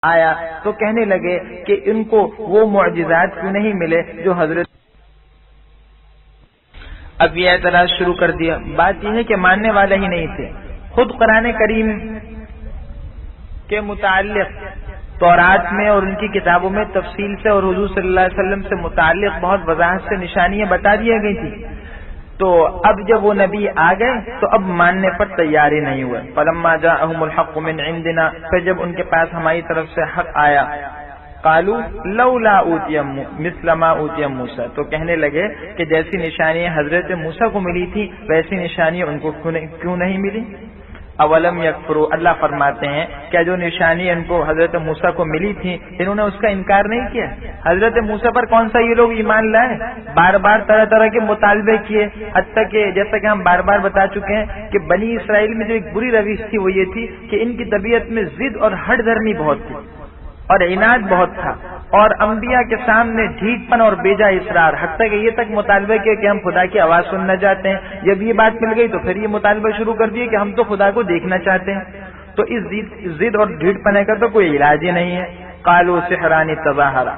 آیا تو کہنے لگے کہ ان کو وہ معجزات کیوں نہیں ملے جو حضرت. اب یہ اعتراض شروع کر دیا. بات یہ ہے کہ ماننے والے ہی نہیں تھے. خود قرآن کریم کے متعلق تورات میں اور ان کی کتابوں میں تفصیل سے اور حضور صلی اللہ علیہ وسلم سے متعلق بہت وضاحت سے نشانیاں بتا دی گئی تھی. تو اب جب وہ نبی آ گئے تو اب ماننے پر تیار ہی نہیں ہوئے. فلما جاءهم الحق من عندنا، پھر جب ان کے پاس ہماری طرف سے حق آیا، قالوا لولا اوتی مثل ما اوتی موسیٰ، تو کہنے لگے کہ جیسی نشانیاں حضرت موسیٰ کو ملی تھی ویسی نشانیاں ان کو کیوں نہیں ملی. اولم یکفروا، اللہ فرماتے ہیں کیا جو نشانی ان کو حضرت موسیٰ کو ملی تھی انہوں نے اس کا انکار نہیں کیا؟ حضرت موسیٰ پر کون سا یہ لوگ ایمان لائے؟ بار بار طرح طرح کے مطالبے کیے، حتیٰ کہ جیسا کہ ہم بار بار بتا چکے ہیں کہ بنی اسرائیل میں جو ایک بری روش تھی وہ یہ تھی کہ ان کی طبیعت میں ضد اور ہٹ دھرمی بہت تھی اور عناد بہت تھا، اور انبیاء کے سامنے ڈھیٹ پن اور بیجا اصرار، حتیٰ کہ یہ تک مطالبہ کیا کہ ہم خدا کی آواز سننا چاہتے ہیں. جب یہ بات مل گئی تو پھر یہ مطالبہ شروع کر دیے کہ ہم تو خدا کو دیکھنا چاہتے ہیں. تو اس ضد اور ڈھیٹ پنے کا تو کوئی علاج ہی نہیں ہے. قالوا سحران تظاہرا،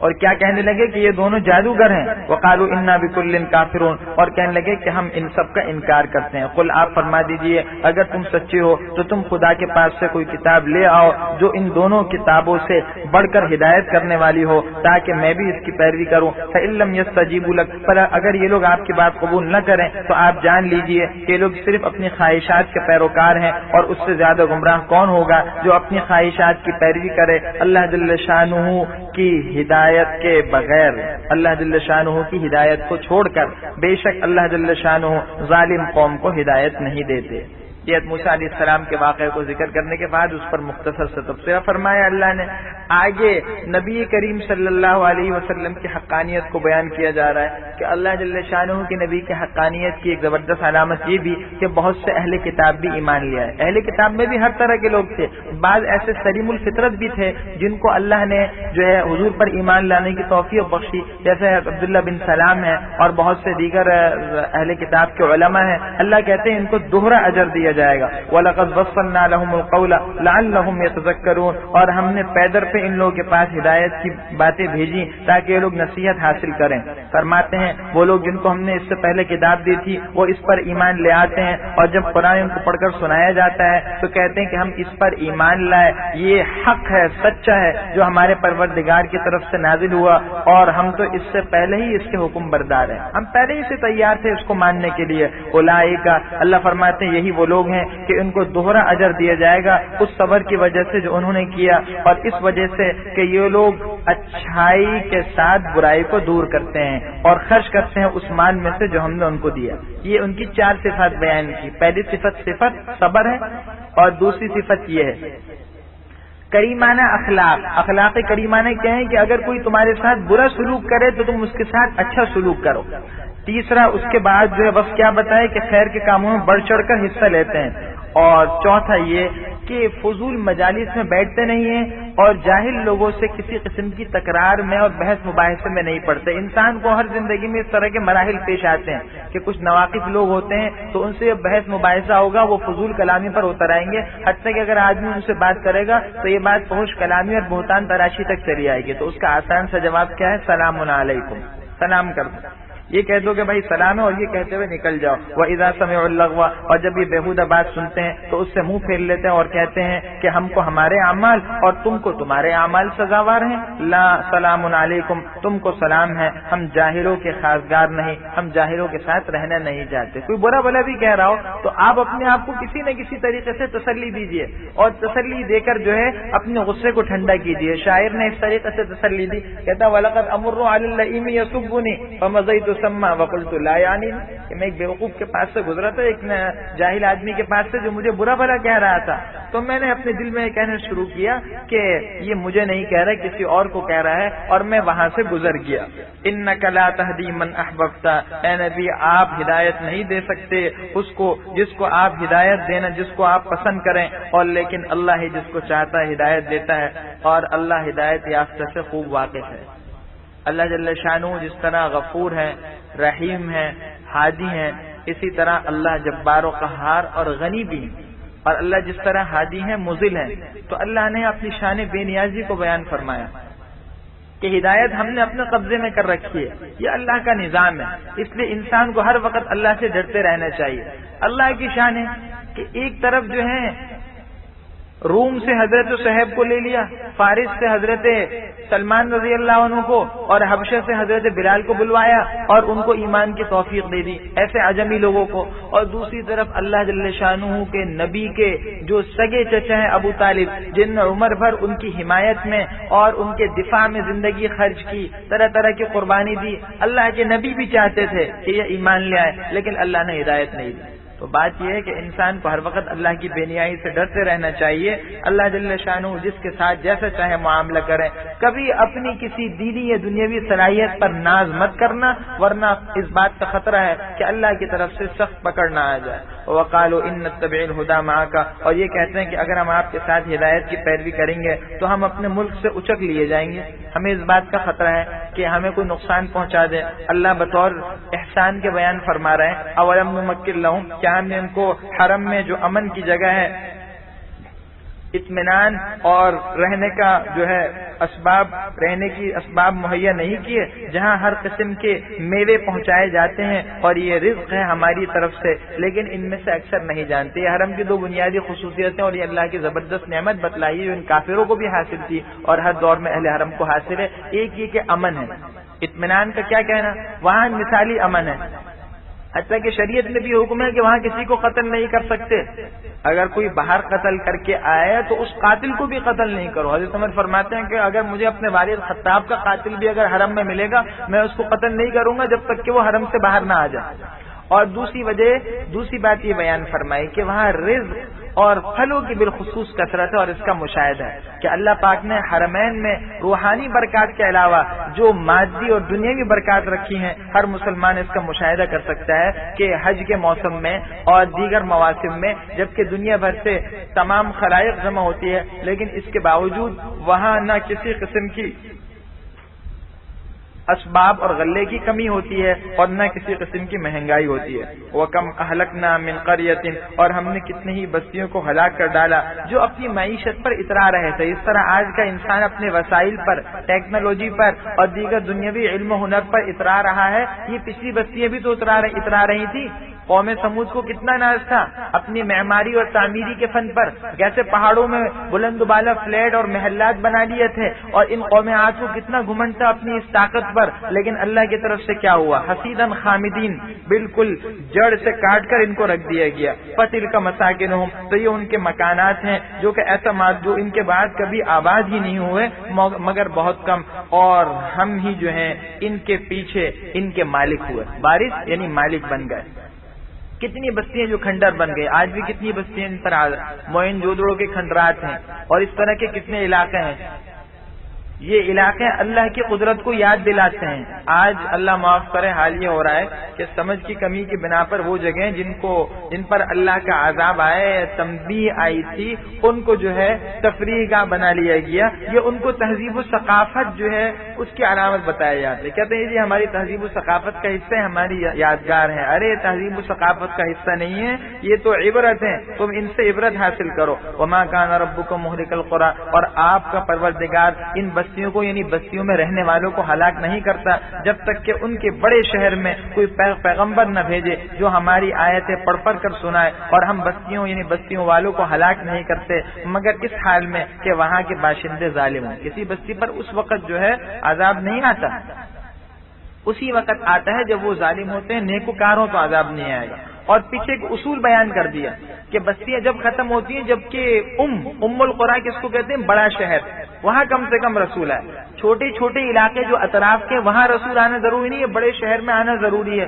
اور کیا کہنے لگے کہ یہ دونوں جادوگر ہیں. وقالوا انا بکل کافرون، اور کہنے لگے کہ ہم ان سب کا انکار کرتے ہیں. قل، آپ فرما دیجئے اگر تم سچے ہو تو تم خدا کے پاس سے کوئی کتاب لے آؤ جو ان دونوں کتابوں سے بڑھ کر ہدایت کرنے والی ہو تاکہ میں بھی اس کی پیروی کروں. فإن لم يستجیبوا لک، پر اگر یہ لوگ آپ کی بات قبول نہ کریں تو آپ جان لیجئے کہ یہ لوگ صرف اپنی خواہشات کے پیروکار ہیں، اور اس سے زیادہ گمراہ کون ہوگا جو اپنی خواہشات کی پیروی کرے اللہ جل شانہ کی ہدایت کے بغیر، اللہ جل شانہ کی ہدایت کو چھوڑ کر. بے شک اللہ جل شانہ ظالم قوم کو ہدایت نہیں دیتے. یہ موسیٰ علیہ السلام کے واقعے کو ذکر کرنے کے بعد اس پر مختصر سے تبصرہ فرمایا اللہ نے. آگے نبی کریم صلی اللہ علیہ وسلم کی حقانیت کو بیان کیا جا رہا ہے کہ اللہ جل شانہ کی نبی کی حقانیت کی ایک زبردست علامت یہ بھی کہ بہت سے اہل کتاب بھی ایمان لیا ہے. اہل کتاب میں بھی ہر طرح کے لوگ تھے. بعض ایسے سلیم الفطرت بھی تھے جن کو اللہ نے جو ہے حضور پر ایمان لانے کی توفیق بخشی، جیسے عبداللہ بن سلام ہے اور بہت سے دیگر اہل کتاب کے علماء ہیں. اللہ کہتے ہیں ان کو دوہرا اجر دیا جائے گا. وَلَقَدْ وَصَّلْنَا لَهُمُ الْقَوْلَ لَعَلَّهُمْ يَتَذَكَّرُونَ، اور ہم نے پیدر پہ ان لوگوں کے پاس ہدایت کی باتیں بھیجی تاکہ یہ لوگ نصیحت حاصل کریں. فرماتے ہیں وہ لوگ جن کو ہم نے اس سے پہلے کتاب دی تھی وہ اس پر ایمان لے آتے ہیں، اور جب قرآن ان کو پڑھ کر سنایا جاتا ہے تو کہتے ہیں کہ ہم اس پر ایمان لائے، یہ حق ہے، سچا ہے جو ہمارے پروردگار کی طرف سے نازل ہوا، اور ہم تو اس سے پہلے ہی اس کے حکم بردار ہیں، ہم پہلے ہی سے تیار تھے اس کو ماننے کے لیے. اولئک، اللہ فرماتے ہیں یہی وہ لوگ ہیں کہ ان کو دوہرا اجر دیا جائے گا اس صبر کی وجہ سے جو انہوں نے کیا، اور اس وجہ سے کہ یہ لوگ اچھائی کے ساتھ برائی کو دور کرتے ہیں اور خرچ کرتے ہیں اس مال میں سے جو ہم نے ان کو دیا. یہ ان کی 4 صفات بیان کی. پہلی صفت صبر ہے، اور دوسری صفت یہ ہے کریمانہ اخلاق. اخلاق کریمانہ کیا ہے کہ اگر کوئی تمہارے ساتھ برا سلوک کرے تو تم اس کے ساتھ اچھا سلوک کرو. تیسرا اس کے بعد جو ہے بس کیا بتائے کہ خیر کے کاموں میں بڑھ چڑھ کر حصہ لیتے ہیں. اور چوتھا یہ کہ فضول مجالس میں بیٹھتے نہیں ہیں اور جاہل لوگوں سے کسی قسم کی تکرار میں اور بحث مباحثے میں نہیں پڑتے. انسان کو ہر زندگی میں اس طرح کے مراحل پیش آتے ہیں کہ کچھ نواقص لوگ ہوتے ہیں تو ان سے جب بحث مباحثہ ہوگا وہ فضول کلامی پر اتر آئیں گے، حتیٰ کہ اگر آدمی ان سے بات کرے گا تو یہ بات فحش کلامی اور بہتان تراشی تک چلی آئے گی. تو اس کا آسان سا جواب کیا ہے؟ سلام علیکم، سلام کر دو. یہ کہہ دو کہ بھائی سلام ہے اور یہ کہتے ہوئے نکل جاؤ. وَإِذَا سَمِعُوا اللَّغْوَ، اور جب یہ بیہودہ بات سنتے ہیں تو اس سے منہ پھیر لیتے ہیں اور کہتے ہیں کہ ہم کو ہمارے اعمال اور تم کو تمہارے اعمال سزاوار ہیں. لا سلام علیکم، تم کو سلام ہے، ہم جاہلوں کے خاصگار نہیں، ہم جاہلوں کے ساتھ رہنا نہیں چاہتے. کوئی برا بھلا بھی کہہ رہا ہو تو آپ اپنے آپ کو کسی نہ کسی طریقے سے تسلی دیجیے، اور تسلی دے کر جو ہے اپنے غصے کو ٹھنڈا کیجیے. شاعر نے اس طریقے سے تسلی دی، کہتا وَلَقَدْ أَمُرُّ عَلَى اللَّئِيمِ يَسُبُّنِي فَمَضَيْتُ سَمَّا وَقُلْتُ لَا يَعْنِي، کہ میں ایک بیوقوف کے پاس سے گزرا تھا، ایک جاہل آدمی کے پاس سے جو مجھے برا بھلا کہہ رہا تھا، تو میں نے اپنے دل میں کہنا شروع کیا کہ یہ مجھے نہیں کہہ رہا، کسی اور کو کہہ رہا ہے، اور میں وہاں سے گزر گیا. إِنَّكَ لَا تَهْدِي مَنْ أَحْبَبْتَ، اے نبی آپ ہدایت نہیں دے سکتے اس کو جس کو آپ ہدایت دینا، جس کو آپ پسند کریں، اور لیکن اللہ ہی جس کو چاہتا ہے ہدایت دیتا ہے، اور اللہ ہدایت یافتہ سے خوب واقف ہے. اللہ جل شانہ جس طرح غفور ہے، رحیم ہے، ہادی ہے، اسی طرح اللہ جبار و قہار اور غنی بھی. اور اللہ جس طرح ہادی ہیں مضل ہیں، تو اللہ نے اپنی شان بے نیازی کو بیان فرمایا کہ ہدایت ہم نے اپنے قبضے میں کر رکھی ہے، یہ اللہ کا نظام ہے، اس لیے انسان کو ہر وقت اللہ سے ڈرتے رہنا چاہیے۔ اللہ کی شان ہے کہ ایک طرف جو ہے روم سے حضرت صہیب کو لے لیا، فارس سے حضرت سلمان رضی اللہ عنہ کو، اور حبشہ سے حضرت بلال کو بلوایا اور ان کو ایمان کی توفیق دے دی، ایسے عجمی لوگوں کو، اور دوسری طرف اللہ جل شانہ کے نبی کے جو سگے چچا ہیں ابو طالب، جن نے عمر بھر ان کی حمایت میں اور ان کے دفاع میں زندگی خرچ کی، طرح طرح کی قربانی دی۔ اللہ کے نبی بھی چاہتے تھے کہ یہ ایمان لے آئے، لیکن اللہ نے ہدایت نہیں دی۔ تو بات یہ ہے کہ انسان کو ہر وقت اللہ کی بے نیائی سے ڈرتے رہنا چاہیے۔ اللہ جل شانہ جس کے ساتھ جیسا چاہے معاملہ کرے، کبھی اپنی کسی دینی یا دنیاوی صلاحیت پر ناز مت کرنا، ورنہ اس بات کا خطرہ ہے کہ اللہ کی طرف سے سخت پکڑ نہ آ جائے۔ وقالوا ان نتبع الهدى معك، اور یہ کہتے ہیں کہ اگر ہم آپ کے ساتھ ہدایت کی پیروی کریں گے تو ہم اپنے ملک سے اچک لیے جائیں گے، ہمیں اس بات کا خطرہ ہے کہ ہمیں کوئی نقصان پہنچا دے۔ اللہ بطور احسان کے بیان فرما رہے ہیں، اولم نمکن لہم، کیا ہم نے ان کو حرم میں جو امن کی جگہ ہے، اطمینان اور رہنے کا جو ہے اسباب، رہنے کی اسباب مہیا نہیں کیے، جہاں ہر قسم کے میوے پہنچائے جاتے ہیں اور یہ رزق ہے ہماری طرف سے، لیکن ان میں سے اکثر نہیں جانتے۔ یہ حرم کی دو بنیادی خصوصیتیں اور یہ اللہ کی زبردست نعمت بتلائی ہے جو ان کافروں کو بھی حاصل تھی اور ہر دور میں اہل حرم کو حاصل ہے۔ ایک یہ کہ امن ہے، اطمینان کا کیا کہنا، وہاں مثالی امن ہے، حتیٰ کہ شریعت میں بھی حکم ہے کہ وہاں کسی کو قتل نہیں کر سکتے، اگر کوئی باہر قتل کر کے آئے تو اس قاتل کو بھی قتل نہیں کرو۔ حضرت عمر فرماتے ہیں کہ اگر مجھے اپنے والد خطاب کا قاتل بھی اگر حرم میں ملے گا، میں اس کو قتل نہیں کروں گا جب تک کہ وہ حرم سے باہر نہ آ جائے۔ اور دوسری بات یہ بیان فرمائی کہ وہاں رزق اور پھلوں کی بالخصوص کثرت ہے، اور اس کا مشاہدہ ہے کہ اللہ پاک نے حرمین میں روحانی برکات کے علاوہ جو مادی اور دنیاوی برکات رکھی ہیں، ہر مسلمان اس کا مشاہدہ کر سکتا ہے کہ حج کے موسم میں اور دیگر مواسم میں جبکہ دنیا بھر سے تمام خلائق جمع ہوتی ہے، لیکن اس کے باوجود وہاں نہ کسی قسم کی اسباب اور غلے کی کمی ہوتی ہے اور نہ کسی قسم کی مہنگائی ہوتی ہے۔ وَكَمْ أَهْلَكْنَا مِنْ قَرْيَةٍ، اور ہم نے کتنی ہی بستیوں کو ہلاک کر ڈالا جو اپنی معیشت پر اترا رہے تھے۔ اس طرح آج کا انسان اپنے وسائل پر، ٹیکنالوجی پر اور دیگر دنیاوی علم و ہنر پر اترا رہا ہے، یہ پچھلی بستیاں بھی تو اترا رہی تھی۔ قوم سمود کو کتنا ناز تھا اپنی معماری اور تعمیری کے فن پر، کیسے پہاڑوں میں بلند و بالا فلیٹ اور محلات بنا لیے تھے، اور ان قوم عاد کو کتنا گھمنڈ تھا اپنی اس طاقت پر، لیکن اللہ کی طرف سے کیا ہوا، حسیدن خامدین، بالکل جڑ سے کاٹ کر ان کو رکھ دیا گیا۔ فتلک مساکنہم، تو یہ ان کے مکانات ہیں جو کہ ایسا جو ان کے بعد کبھی آباد ہی نہیں ہوئے مگر بہت کم، اور ہم ہی جو ہیں ان کے پیچھے ان کے مالک ہوئے، بارش یعنی مالک بن گئے۔ کتنی بستیاں جو کھنڈر بن گئے، آج بھی کتنی بستیاں ان پر موئن جودڑوں کے کھنڈرات ہیں، اور اس طرح کے کتنے علاقے ہیں۔ یہ علاقے اللہ کی قدرت کو یاد دلاتے ہیں۔ آج اللہ معاف کرے حال یہ ہو رہا ہے کہ سمجھ کی کمی کی بنا پر وہ جگہیں جن پر اللہ کا عذاب آئے، تنبیہ آئی تھی، ان کو جو ہے تفریح گاہ بنا لیا گیا، یہ ان کو تہذیب و ثقافت جو ہے اس کی علامت بتایا جاتا ہے۔ کہتے ہیں جی ہماری تہذیب و ثقافت کا حصہ ہے، ہماری یادگار ہے۔ ارے تہذیب و ثقافت کا حصہ نہیں ہے، یہ تو عبرت ہیں، تم ان سے عبرت حاصل کرو۔ وما کان ربک مہلک القری، اور آپ کا پروردگار ان بستیوں کو یعنی بستیوں میں رہنے والوں کو ہلاک نہیں کرتا جب تک کہ ان کے بڑے شہر میں کوئی پیغمبر نہ بھیجے جو ہماری آیتیں پڑھ پڑھ کر سنائے، اور ہم بستیوں یعنی بستیوں والوں کو ہلاک نہیں کرتے مگر اس حال میں کہ وہاں کے باشندے ظالم ہوں۔ کسی بستی پر اس وقت جو ہے عذاب نہیں آتا، اسی وقت آتا ہے جب وہ ظالم ہوتے ہیں، نیکوکاروں تو عذاب نہیں آئے گا۔ اور پیچھے ایک اصول بیان کر دیا کہ بستیاں جب ختم ہوتی ہیں، جبکہ ام القری کس کو کہتے ہیں، بڑا شہر، وہاں کم سے کم رسول ہے۔ چھوٹے چھوٹے علاقے جو اطراف کے، وہاں رسول آنا ضروری نہیں ہے، بڑے شہر میں آنا ضروری ہے۔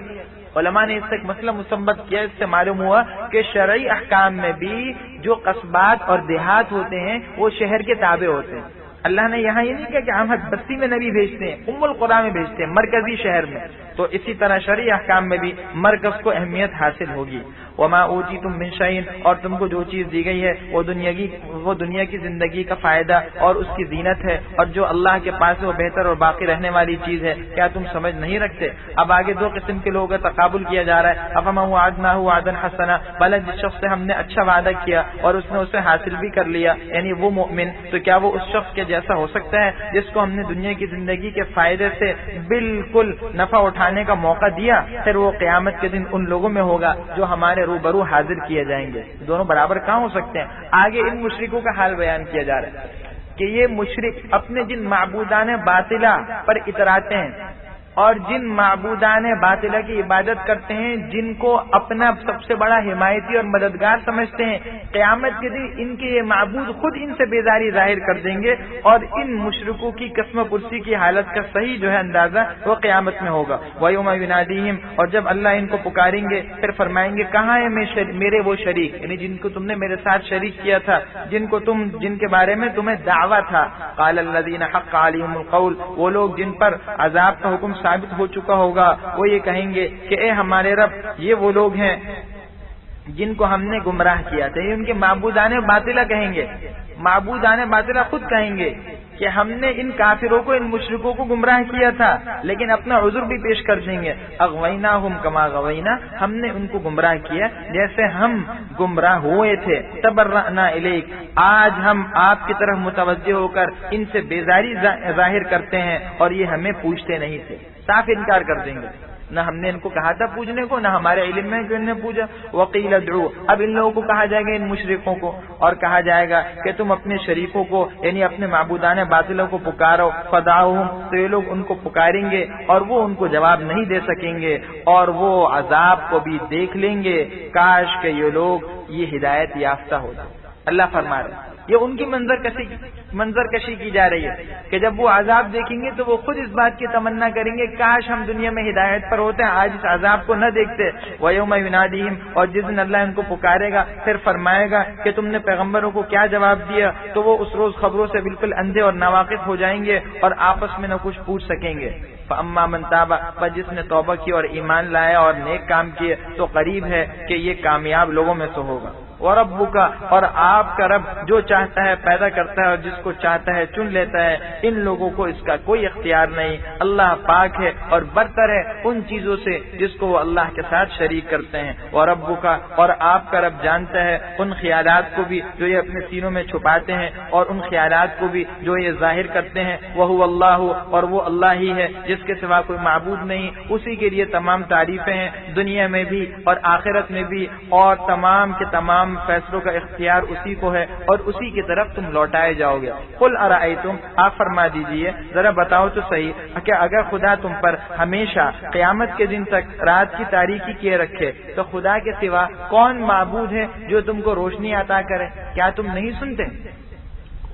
علماء نے اس سے ایک مسئلہ مستنبط کیا، اس سے معلوم ہوا کہ شرعی احکام میں بھی جو قصبات اور دیہات ہوتے ہیں وہ شہر کے تابع ہوتے ہیں۔ اللہ نے یہاں یہ نہیں کہا کہ احمد بستی میں نبی بھیجتے ہیں، ام القریٰ میں بھیجتے ہیں، مرکزی شہر میں. تو اسی طرح شرعی احکام میں بھی مرکز کو اہمیت حاصل ہوگی. وما اوتیتم من شیء، اور تم کو جو چیز دی گئی ہے وہ دنیا کی زندگی کا فائدہ اور اس کی زینت ہے، اور جو اللہ کے پاس ہے وہ بہتر اور باقی رہنے والی چیز ہے. کیا تم سمجھ نہیں رکھتے؟ اب آگے دو قسم کے لوگوں کا تقابل کیا جا رہا ہے. افمن وعدناه وعدا حسنا، بلکہ جس شخص سے ہم نے اچھا وعدہ کیا اور اس نے اسے حاصل بھی کر لیا، یعنی وہ مومن، تو کیا وہ اس شخص کے جیسا ہو سکتا ہے جس کو ہم نے دنیا کی زندگی کے فائدے سے بالکل نفع اٹھانے کا موقع دیا؟ پھر وہ قیامت کے دن ان لوگوں میں ہوگا جو ہمارے روبرو حاضر کیے جائیں گے. دونوں برابر کہاں ہو سکتے ہیں؟ آگے ان مشرکوں کا حال بیان کیا جا رہا ہے کہ یہ مشرک اپنے جن معبودان باطلہ پر اتراتے ہیں اور جن معبودان باطلہ کی عبادت کرتے ہیں، جن کو اپنا سب سے بڑا حمایتی اور مددگار سمجھتے ہیں، قیامت کے دن ان کے یہ معبود خود ان سے بیزاری ظاہر کر دیں گے، اور ان مشرکوں کی قسم پرسی کی حالت کا صحیح جو ہے اندازہ وہ قیامت میں ہوگا. وَيَوْمَ يُنَادِيهِمْ، اور جب اللہ ان کو پکاریں گے پھر فرمائیں گے کہاں ہے میرے وہ شریک، یعنی جن کو تم نے میرے ساتھ شریک کیا تھا، جن کے بارے میں تمہیں دعویٰ تھا. قَالَ الَّذِينَ حَقَّ عَلَيْهِمُ الْقَوْلُ، وہ لوگ جن پر عذاب کا حکم ثابت ہو چکا ہوگا وہ یہ کہیں گے کہ اے ہمارے رب، یہ وہ لوگ ہیں جن کو ہم نے گمراہ کیا تھا. یہ ان کے معبودان باطلہ کہیں گے، معبودان باطلہ خود کہیں گے کہ ہم نے ان کافروں کو، ان مشرکوں کو گمراہ کیا تھا، لیکن اپنا عذر بھی پیش کر دیں گے. اغویناہم کما غوینا، ہم نے ان کو گمراہ کیا جیسے ہم گمراہ ہوئے تھے. تبرأنا الیک، آج ہم آپ کی طرف متوجہ ہو کر ان سے بیزاری ظاہر کرتے ہیں اور یہ ہمیں پوچھتے نہیں تھے. صاف انکار کر دیں گے، نہ ہم نے ان کو کہا تھا پوچھنے کو، نہ ہمارے علم میں جو انہوں نے پوچھا. وقیل ادعوا، اب ان لوگوں کو کہا جائے گا، ان مشرکوں کو، اور کہا جائے گا کہ تم اپنے شریکوں کو یعنی اپنے معبودان باطلوں کو پکارو. فدعوہم، تو یہ لوگ ان کو پکاریں گے اور وہ ان کو جواب نہیں دے سکیں گے اور وہ عذاب کو بھی دیکھ لیں گے. کاش کہ یہ لوگ یہ ہدایت یافتہ ہو جائے. اللہ فرما رہے ہیں یہ ان کی منظر کشی کی جا رہی ہے کہ جب وہ عذاب دیکھیں گے تو وہ خود اس بات کی تمنا کریں گے کاش ہم دنیا میں ہدایت پر ہوتے، آج اس عذاب کو نہ دیکھتے. وَيَوْمَ يُنَادِيهِمْ، اور جس دن اللہ ان کو پکارے گا پھر فرمائے گا کہ تم نے پیغمبروں کو کیا جواب دیا، تو وہ اس روز خبروں سے بالکل اندھے اور ناواقف ہو جائیں گے اور آپس میں نہ کچھ پوچھ سکیں گے. فَأَمَّا مَن تَابَ، پر جس نے توبہ کی اور ایمان لایا اور نیک کام کیے تو قریب ہے کہ یہ کامیاب لوگوں میں سے ہوگا. وَرَبُّكَ، اور آپ کا رب جو چاہتا ہے پیدا کرتا ہے اور جس کو چاہتا ہے چن لیتا ہے. ان لوگوں کو اس کا کوئی اختیار نہیں. اللہ پاک ہے اور برتر ہے ان چیزوں سے جس کو وہ اللہ کے ساتھ شریک کرتے ہیں. وَرَبُّكَ، اور آپ کا رب جانتا ہے ان خیالات کو بھی جو یہ اپنے سینوں میں چھپاتے ہیں اور ان خیالات کو بھی جو یہ ظاہر کرتے ہیں. وَهُوَ اللَّهُ، اور وہ اللہ ہی ہے جس کے سوا کوئی معبود نہیں. اسی کے لیے تمام تعریفیں ہیں دنیا میں بھی اور آخرت میں بھی، اور تمام کے تمام فیصلوں کا اختیار اسی کو ہے اور اسی کی طرف تم لوٹائے جاؤ گے. قل ارائیتم، آپ فرما دیجئے ذرا بتاؤ تو صحیح کہ اگر خدا تم پر ہمیشہ قیامت کے دن تک رات کی تاریکی کیے رکھے تو خدا کے سوا کون معبود ہے جو تم کو روشنی عطا کرے؟ کیا تم نہیں سنتے؟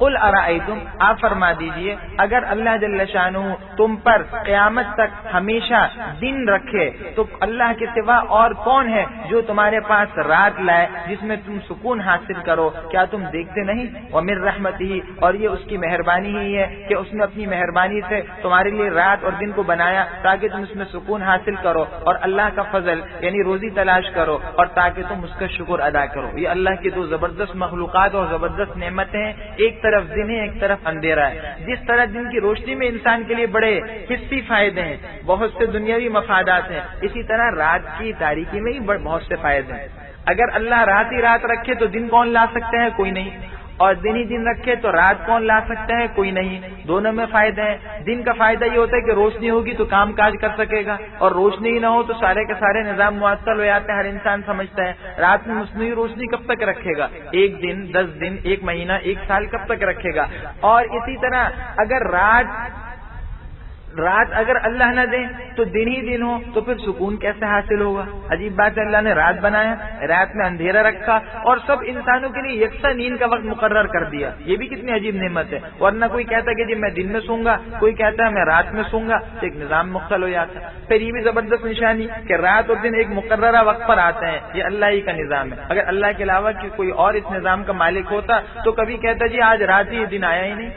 قل ارائیتم، آپ فرما دیجئے اگر اللہ جل شانہ تم پر قیامت تک ہمیشہ دن رکھے تو اللہ کے سوا اور کون ہے جو تمہارے پاس رات لائے جس میں تم سکون حاصل کرو؟ کیا تم دیکھتے نہیں؟ ومن رحمتہ، اور یہ اس کی مہربانی ہی ہے کہ اس نے اپنی مہربانی سے تمہارے لیے رات اور دن کو بنایا تاکہ تم اس میں سکون حاصل کرو اور اللہ کا فضل یعنی روزی تلاش کرو اور تاکہ تم اس کا شکر ادا کرو. یہ اللہ کی دو زبردست مخلوقات اور زبردست نعمتیں ہیں. ایک طرف دن ہے، ایک طرف اندھیرا ہے. جس طرح دن کی روشنی میں انسان کے لیے بڑے حسی فائدے ہیں، بہت سے دنیاوی مفادات ہیں، اسی طرح رات کی تاریکی میں ہی بہت سے فائدے ہیں. اگر اللہ رات ہی رات رکھے تو دن کون لا سکتا ہے؟ کوئی نہیں. اور دن ہی دن رکھے تو رات کون لا سکتا ہے؟ کوئی نہیں. دونوں میں فائدے ہیں. دن کا فائدہ یہ ہوتا ہے کہ روشنی ہوگی تو کام کاج کر سکے گا، اور روشنی ہی نہ ہو تو سارے کے سارے نظام معطل ہو جاتے ہیں. ہر انسان سمجھتا ہے رات میں مصنوعی روشنی کب تک رکھے گا؟ 1 دن، 10 دن، 1 مہینہ، 1 سال کب تک رکھے گا؟ اور اسی طرح اگر رات اگر اللہ نہ دے تو دن ہی دن ہو تو پھر سکون کیسے حاصل ہوگا؟ عجیب بات ہے. اللہ نے رات بنایا، رات میں اندھیرا رکھا اور سب انسانوں کے لیے یکساں نیند کا وقت مقرر کر دیا. یہ بھی کتنی عجیب نعمت ہے. ورنہ کوئی کہتا کہ جی میں دن میں سوں گا، کوئی کہتا ہے میں رات میں سوں گا، تو ایک نظام مختل ہو جاتا ہے. پھر یہ بھی زبردست نشانی کہ رات اور دن ایک مقررہ وقت پر آتے ہیں. یہ اللہ ہی کا نظام ہے. اگر اللہ کے علاوہ کوئی اور اس نظام کا مالک ہوتا تو کبھی کہتا جی آج رات ہی دن آیا ہی نہیں.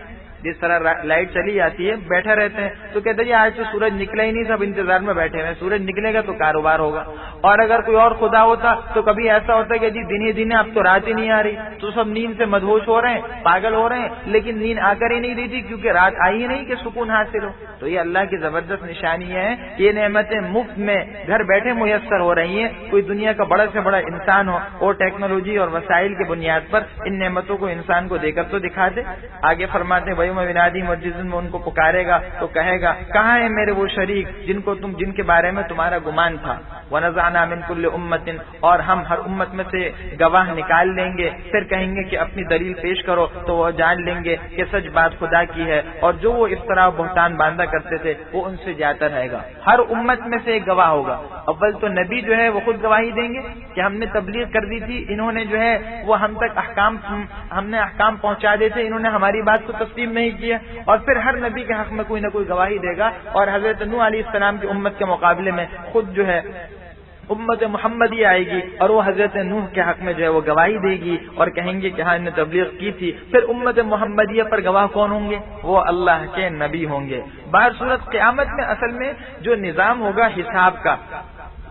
جس طرح لائٹ چلی جاتی ہے بیٹھے رہتے ہیں تو کہتے ہیں آج تو سورج نکلا ہی نہیں, سب انتظار میں بیٹھے ہوئے, سورج نکلے گا تو کاروبار ہوگا. اور اگر کوئی اور خدا ہوتا تو کبھی ایسا ہوتا ہے کہ جی دن ہی دن اب تو رات ہی نہیں آ رہی, تو سب نیند سے مدہوش ہو رہے ہیں, پاگل ہو رہے ہیں, لیکن نیند آ کر ہی نہیں رہی تھی کیونکہ رات آئی ہی نہیں کہ سکون حاصل ہو. تو یہ اللہ کی زبردست نشانی ہے, یہ نعمتیں مفت میں گھر بیٹھے میسر ہو رہی ہیں. کوئی دنیا کا بڑا سے بڑا انسان ہو اور ٹیکنالوجی اور وسائل کی بنیاد پر ان نعمتوں کو انسان کو دے کر تو دکھا دے. آگے فرماتے ہیں وَيَوْمَ يُنَادِيهِمْ وَالْجِزْمُ میں ان کو پکارے گا تو کہے گا کہاں ہیں میرے وہ شریک جن کے بارے میں تمہارا گمان تھا. وَنَزَعْنَا مِنْ كُلِّ أُمَّةٍ اور ہم ہر امت میں سے گواہ نکال لیں گے, پھر کہیں گے کہ اپنی دلیل پیش کرو, تو وہ جان لیں گے کہ سچ بات خدا کی ہے اور جو وہ افطرا بہتان باندھا کرتے تھے وہ ان سے جاتا رہے گا. ہر امت میں سے ایک گواہ ہوگا. اول تو نبی جو ہے وہ خود گواہی دیں گے کہ ہم نے تبلیغ کر دی تھی, انہوں نے جو ہے وہ ہم تک ہم نے احکام پہنچا دیے تھے, انہوں نے ہماری بات کو تسلیم نہیں کیا. اور پھر ہر نبی کے حق میں کوئی نہ کوئی گواہی دے گا. اور حضرت نوح علیہ السلام کی امت کے مقابلے میں خود جو ہے امت محمدی آئے گی اور وہ حضرت نوح کے حق میں جو ہے وہ گواہی دے گی اور کہیں گے کہ ہاں نے تبلیغ کی تھی. پھر امت محمدیہ پر گواہ کون ہوں گے؟ وہ اللہ کے نبی ہوں گے. بہر صورت قیامت میں اصل میں جو نظام ہوگا حساب کا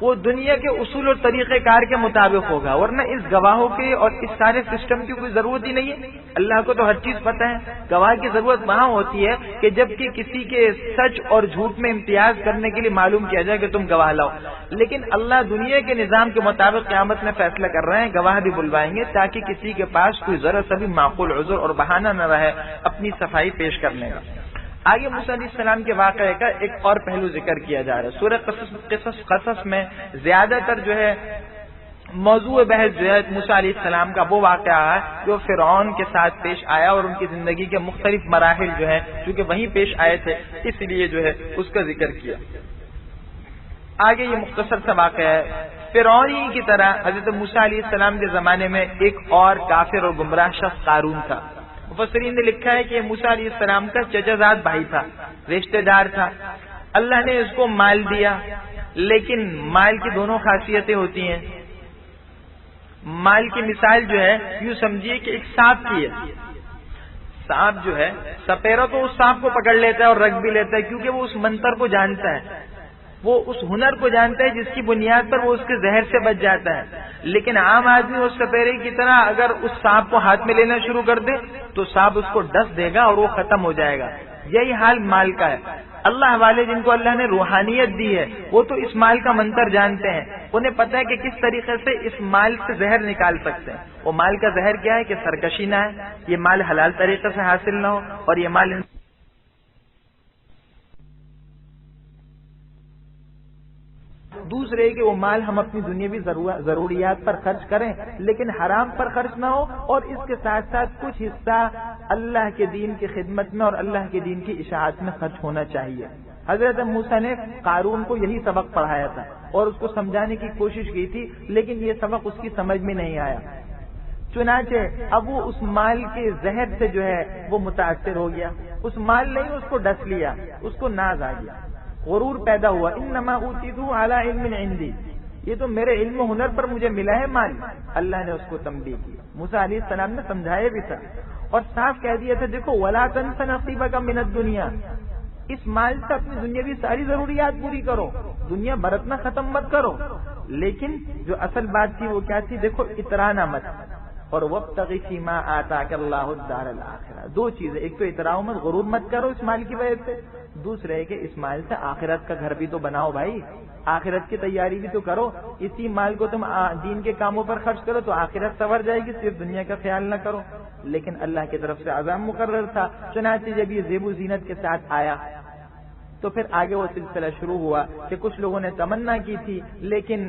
وہ دنیا کے اصول اور طریقہ کار کے مطابق ہوگا, ورنہ اس گواہوں کے اور اس سارے سسٹم کی کوئی ضرورت ہی نہیں ہے. اللہ کو تو ہر چیز پتہ ہے. گواہ کی ضرورت وہاں ہوتی ہے کہ جب کہ کسی کے سچ اور جھوٹ میں امتیاز کرنے کے لیے معلوم کیا جائے کہ تم گواہ لاؤ. لیکن اللہ دنیا کے نظام کے مطابق قیامت میں فیصلہ کر رہے ہیں, گواہ بھی بلوائیں گے تاکہ کسی کے پاس کوئی ذرا سا بھی معقول عذر اور بہانہ نہ رہے اپنی صفائی پیش کرنے کا. آگے موسیٰ علیہ السلام کے واقعے کا ایک اور پہلو ذکر کیا جا رہا ہے. سورہ قصص میں زیادہ تر جو ہے موضوع بحث جو ہے موسیٰ علیہ السلام کا وہ واقعہ ہے جو فرعون کے ساتھ پیش آیا اور ان کی زندگی کے مختلف مراحل جو ہے چونکہ وہیں پیش آئے تھے اس لیے جو ہے اس کا ذکر کیا. آگے یہ مختصر سا واقعہ ہے. فرعون ہی کی طرح حضرت موسیٰ علیہ السلام کے زمانے میں ایک اور کافر اور گمراہ شخص قارون تھا. مفسرین نے لکھا ہے کہ موسیٰ علیہ السلام کا چچا زاد بھائی تھا, رشتہ دار تھا. اللہ نے اس کو مال دیا, لیکن مال کی دونوں خاصیتیں ہوتی ہیں. مال کی مثال جو ہے یوں سمجھیے کہ ایک سانپ کی ہے. سانپ جو ہے سپیرا تو اس سانپ کو پکڑ لیتا ہے اور رکھ بھی لیتا ہے کیونکہ وہ اس منتر کو جانتا ہے, وہ اس ہنر کو جانتا ہے جس کی بنیاد پر وہ اس کے زہر سے بچ جاتا ہے. لیکن عام آدمی اس سپیرے کی طرح اگر اس سانپ کو ہاتھ میں لینا شروع کر دے تو سانپ اس کو ڈس دے گا اور وہ ختم ہو جائے گا. یہی حال مال کا ہے. اللہ والے جن کو اللہ نے روحانیت دی ہے وہ تو اس مال کا منتر جانتے ہیں, انہیں پتہ ہے کہ کس طریقے سے اس مال سے زہر نکال سکتے ہیں. وہ مال کا زہر کیا ہے کہ سرکشی نہ ہے, یہ مال حلال طریقے سے حاصل نہ ہو, اور یہ مال دوسرے کہ وہ مال ہم اپنی دنیاوی ضروریات پر خرچ کریں لیکن حرام پر خرچ نہ ہو, اور اس کے ساتھ ساتھ کچھ حصہ اللہ کے دین کی خدمت میں اور اللہ کے دین کی اشاعت میں خرچ ہونا چاہیے. حضرت موسیٰ نے قارون کو یہی سبق پڑھایا تھا اور اس کو سمجھانے کی کوشش کی تھی, لیکن یہ سبق اس کی سمجھ میں نہیں آیا. چنانچہ اب وہ اس مال کے زہر سے جو ہے وہ متاثر ہو گیا. اس مال نے اس کو ڈس لیا, اس کو ناز آ گیا, غرور پیدا ہوا. انما اوتیتہ علی علم عندی, یہ تو میرے علم و ہنر پر مجھے ملا ہے مال. اللہ نے اس کو تنبیہ کی. موسیٰ علیہ السلام نے سمجھایا بھی تھا اور صاف کہہ دیا تھا دیکھو ولا تنس نصیبک من الدنیا, اس مال سے اپنی دنیاوی ساری ضروریات پوری کرو, دنیا برتنا ختم مت کرو. لیکن جو اصل بات تھی وہ کیا تھی؟ دیکھو اترانا مت, اور وابتغ فیما آتاک اللہ الدار الآخرہ. دو چیزیں, ایک تو اتراؤ مت, غرور مت کرو اس مال کی وجہ سے, دوسرے ہے کہ اس مال سے آخرت کا گھر بھی تو بناؤ بھائی, آخرت کی تیاری بھی تو کرو. اسی مال کو تم دین کے کاموں پر خرچ کرو تو آخرت سنور جائے گی, صرف دنیا کا خیال نہ کرو. لیکن اللہ کی طرف سے عذاب مقرر تھا. چنانچہ جب یہ زیب و زینت کے ساتھ آیا تو پھر آگے وہ سلسلہ شروع ہوا کہ کچھ لوگوں نے تمنا کی تھی لیکن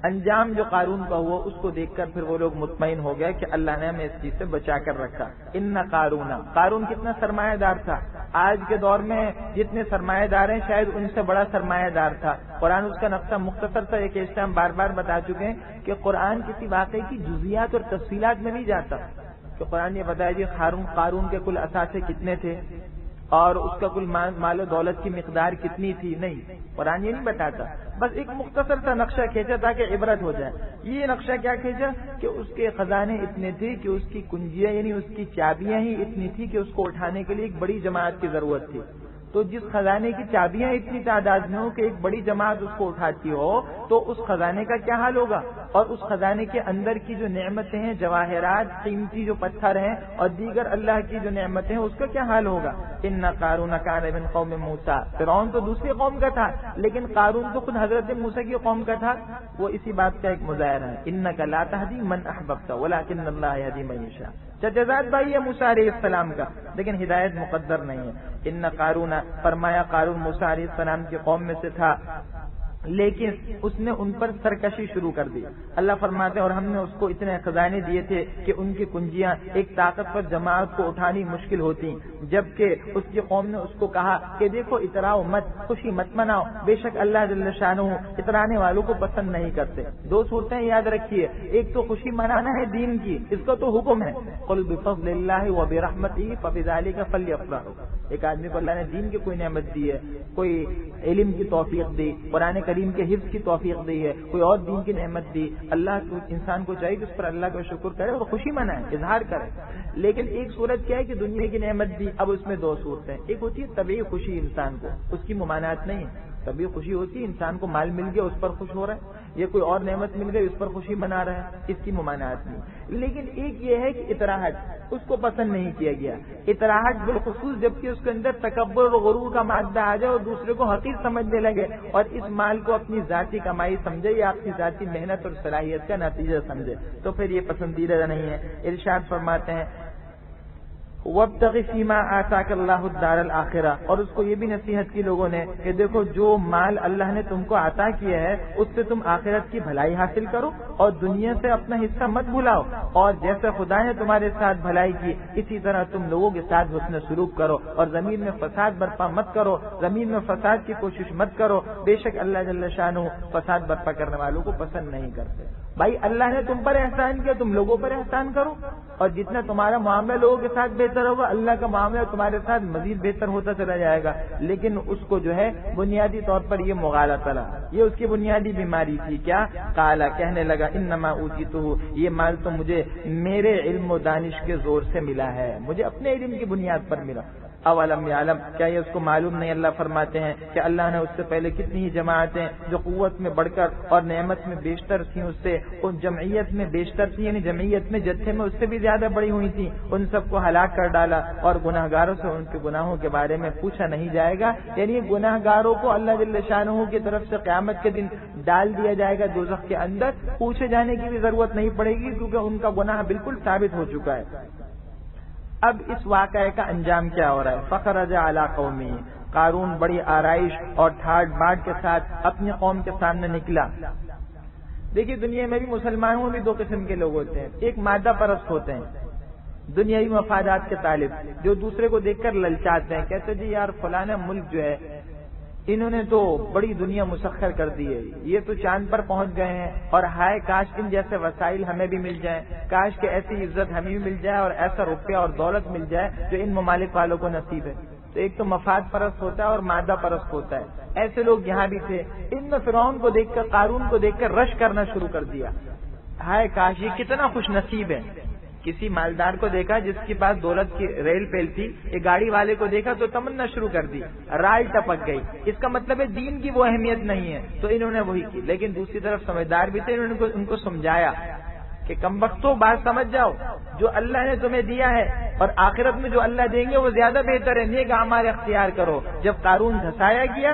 انجام جو قارون کا ہوا اس کو دیکھ کر پھر وہ لوگ مطمئن ہو گئے کہ اللہ نے ہمیں اس چیز سے بچا کر رکھا. ان قارون کتنا سرمایہ دار تھا. آج کے دور میں جتنے سرمایہ دار ہیں شاید ان سے بڑا سرمایہ دار تھا. قرآن اس کا نقشہ مختصر تھا, ایک اس سے ہم بار بار بتا چکے ہیں کہ قرآن کسی واقعے کی جزیات اور تفصیلات میں نہیں جاتا. کہ قرآن یہ بتایا جی قارون کے کل اثاثے کتنے تھے, اور اس کا کل مال و دولت کی مقدار کتنی تھی، نہیں، قرآن یہ نہیں بتاتا. بس ایک مختصر سا نقشہ کھینچا تاکہ عبرت ہو جائے. یہ نقشہ کیا کھینچا کہ اس کے خزانے اتنے تھے کہ اس کی کنجیاں یعنی اس کی چابیاں ہی اتنی تھی کہ اس کو اٹھانے کے لیے ایک بڑی جماعت کی ضرورت تھی. تو جس خزانے کی چابیاں اتنی تعداد میں ہو کہ ایک بڑی جماعت اس کو اٹھاتی ہو تو اس خزانے کا کیا حال ہوگا. اور اس خزانے کے اندر کی جو نعمتیں ہیں، جواہرات، قیمتی جو پتھر ہیں اور دیگر اللہ کی جو نعمتیں ہیں، اس کا کیا حال ہوگا. ان قارون کان من قوم موسیٰ، فرعون تو دوسری قوم کا تھا لیکن قارون تو خود حضرت موسیٰ کی قوم کا تھا. وہ اسی بات کا ایک مظاہرہ ہے. انک لا تہدی من احببت ولکن اللہ یہدی من یشاء. جزاد بھائی ہے موسیٰ علیہ السلام کا، لیکن ہدایت مقدر نہیں ہے. ان قارون، فرمایا قارون موسیٰ علیہ السلام کی قوم میں سے تھا لیکن اس نے ان پر سرکشی شروع کر دی. اللہ فرماتے ہیں اور ہم نے اس کو اتنے خزانے دیے تھے کہ ان کی کنجیاں ایک طاقتور جماعت کو اٹھانی مشکل ہوتی، جبکہ اس کی قوم نے اس کو کہا کہ دیکھو اتراؤ مت، خوشی مت مناؤ، بے شک اللہ جل شانہ اترانے والوں کو پسند نہیں کرتے. دو صورتیں یاد رکھیے، ایک تو خوشی منانا ہے دین کی، اس کا تو حکم ہے قل بفضل اللہ وبرحمتہ فبذلک فلیفرحوا. ایک آدمی کو اللہ نے دین کی کوئی نعمت دی ہے، کوئی علم کی توفیق دی، قرآن کریم کے حفظ کی توفیق دی ہے، کوئی اور دین کی نعمت دی، اللہ کو انسان کو چاہیے کہ اس پر اللہ کا شکر کرے اور خوشی منائے، اظہار کرے. لیکن ایک صورت کیا ہے کہ دنیا کی نعمت دی. اب اس میں دو صورتیں، ایک ہوتی ہے طبیعی خوشی انسان کو، اس کی ممانعت نہیں ہے. طبیعی خوشی ہوتی ہے انسان کو مال مل گیا اس پر خوش ہو رہا ہے، یا کوئی اور نعمت مل گئی اس پر خوشی منا رہا ہے، اس کی ممانعت نہیں. لیکن ایک یہ ہے کہ اطراحت، اس کو پسند نہیں کیا گیا. اطراحت بالخصوص جبکہ اس کے اندر تکبر اور غرور کا مادہ آ جائے اور دوسرے کو حقیر سمجھنے لگے اور اس مال کو اپنی ذاتی کمائی سمجھے یا اپنی ذاتی محنت اور صلاحیت کا نتیجہ سمجھے، تو پھر یہ پسندیدہ نہیں ہے. ارشاد فرماتے ہیں وابتغ فیما آتاک اللہ الدار الآخرہ، اور اس کو یہ بھی نصیحت کی لوگوں نے کہ دیکھو جو مال اللہ نے تم کو عطا کیا ہے اس سے تم آخرت کی بھلائی حاصل کرو اور دنیا سے اپنا حصہ مت بھلاؤ، اور جیسے خدا نے تمہارے ساتھ بھلائی کی اسی طرح تم لوگوں کے ساتھ حسن سلوک کرو اور زمین میں فساد برپا مت کرو، زمین میں فساد کی کوشش مت کرو، بے شک اللہ جل شانہ فساد برپا کرنے والوں کو پسند نہیں کرتے. بھائی اللہ نے تم پر احسان کیا، تم لوگوں پر احسان کرو، اور جتنا تمہارا معاملہ لوگوں کے ساتھ بہتر ہوگا اللہ کا معاملہ تمہارے ساتھ مزید بہتر ہوتا چلا جائے گا. لیکن اس کو جو ہے بنیادی طور پر یہ مغالطہ تھا، یہ اس کی بنیادی بیماری تھی. کیا قالا، کہنے لگا انما اوتیتہ، یہ مال تو مجھے میرے علم و دانش کے زور سے ملا ہے، مجھے اپنے علم کی بنیاد پر ملا. اولم یعلم، کیا یہ اس کو معلوم نہیں؟ اللہ فرماتے ہیں کہ اللہ نے اس سے پہلے کتنی ہی جماعتیں جو قوت میں بڑھ کر اور نعمت میں بیشتر تھیں اس سے، ان جمعیت میں بیشتر تھیں یعنی جمعیت میں جتھے میں اس سے بھی زیادہ بڑی ہوئی تھیں، ان سب کو ہلاک کر ڈالا اور گناہ گاروں سے ان کے گناہوں کے بارے میں پوچھا نہیں جائے گا. یعنی گناہ گاروں کو اللہ جل شانہ کی طرف سے قیامت کے دن ڈال دیا جائے گا دوزخ کے اندر، پوچھے جانے کی بھی ضرورت نہیں پڑے گی کیونکہ ان کا گناہ بالکل ثابت ہو چکا ہے. اب اس واقعے کا انجام کیا ہو رہا ہے؟ فخرج علی قومی، قارون بڑی آرائش اور ٹھاٹ باٹ کے ساتھ اپنی قوم کے سامنے نکلا. دیکھیے دنیا میں بھی مسلمانوں میں بھی دو قسم کے لوگ ہوتے ہیں، ایک مادہ پرست ہوتے ہیں، دنیاوی مفادات کے طالب، جو دوسرے کو دیکھ کر للچاتے ہیں، کہتے جی یار فلانا ملک جو ہے انہوں نے تو بڑی دنیا مسخر کر دی ہے، یہ تو چاند پر پہنچ گئے ہیں، اور ہائے کاش ان جیسے وسائل ہمیں بھی مل جائیں، کاش کہ ایسی عزت ہمیں بھی مل جائے اور ایسا روپیہ اور دولت مل جائے جو ان ممالک والوں کو نصیب ہے. تو ایک تو مفاد پرست ہوتا ہے اور مادہ پرست ہوتا ہے. ایسے لوگ یہاں بھی تھے. ان میں فرعون کو دیکھ کر، قارون کو دیکھ کر رش کرنا شروع کر دیا، ہائے کاش یہ کتنا خوش نصیب ہے. کسی مالدار کو دیکھا جس کے پاس دولت کی ریل پیل تھی، ایک گاڑی والے کو دیکھا تو تمنا شروع کر دی، رائے ٹپک گئی. اس کا مطلب ہے دین کی وہ اہمیت نہیں ہے، تو انہوں نے وہی کی. لیکن دوسری طرف سمجھدار بھی تھے، انہوں نے ان کو سمجھایا کہ کم وقتوں بات سمجھ جاؤ، جو اللہ نے تمہیں دیا ہے اور آخرت میں جو اللہ دیں گے وہ زیادہ بہتر ہے، نیک اعمال اختیار کرو. جب قارون دھسایا گیا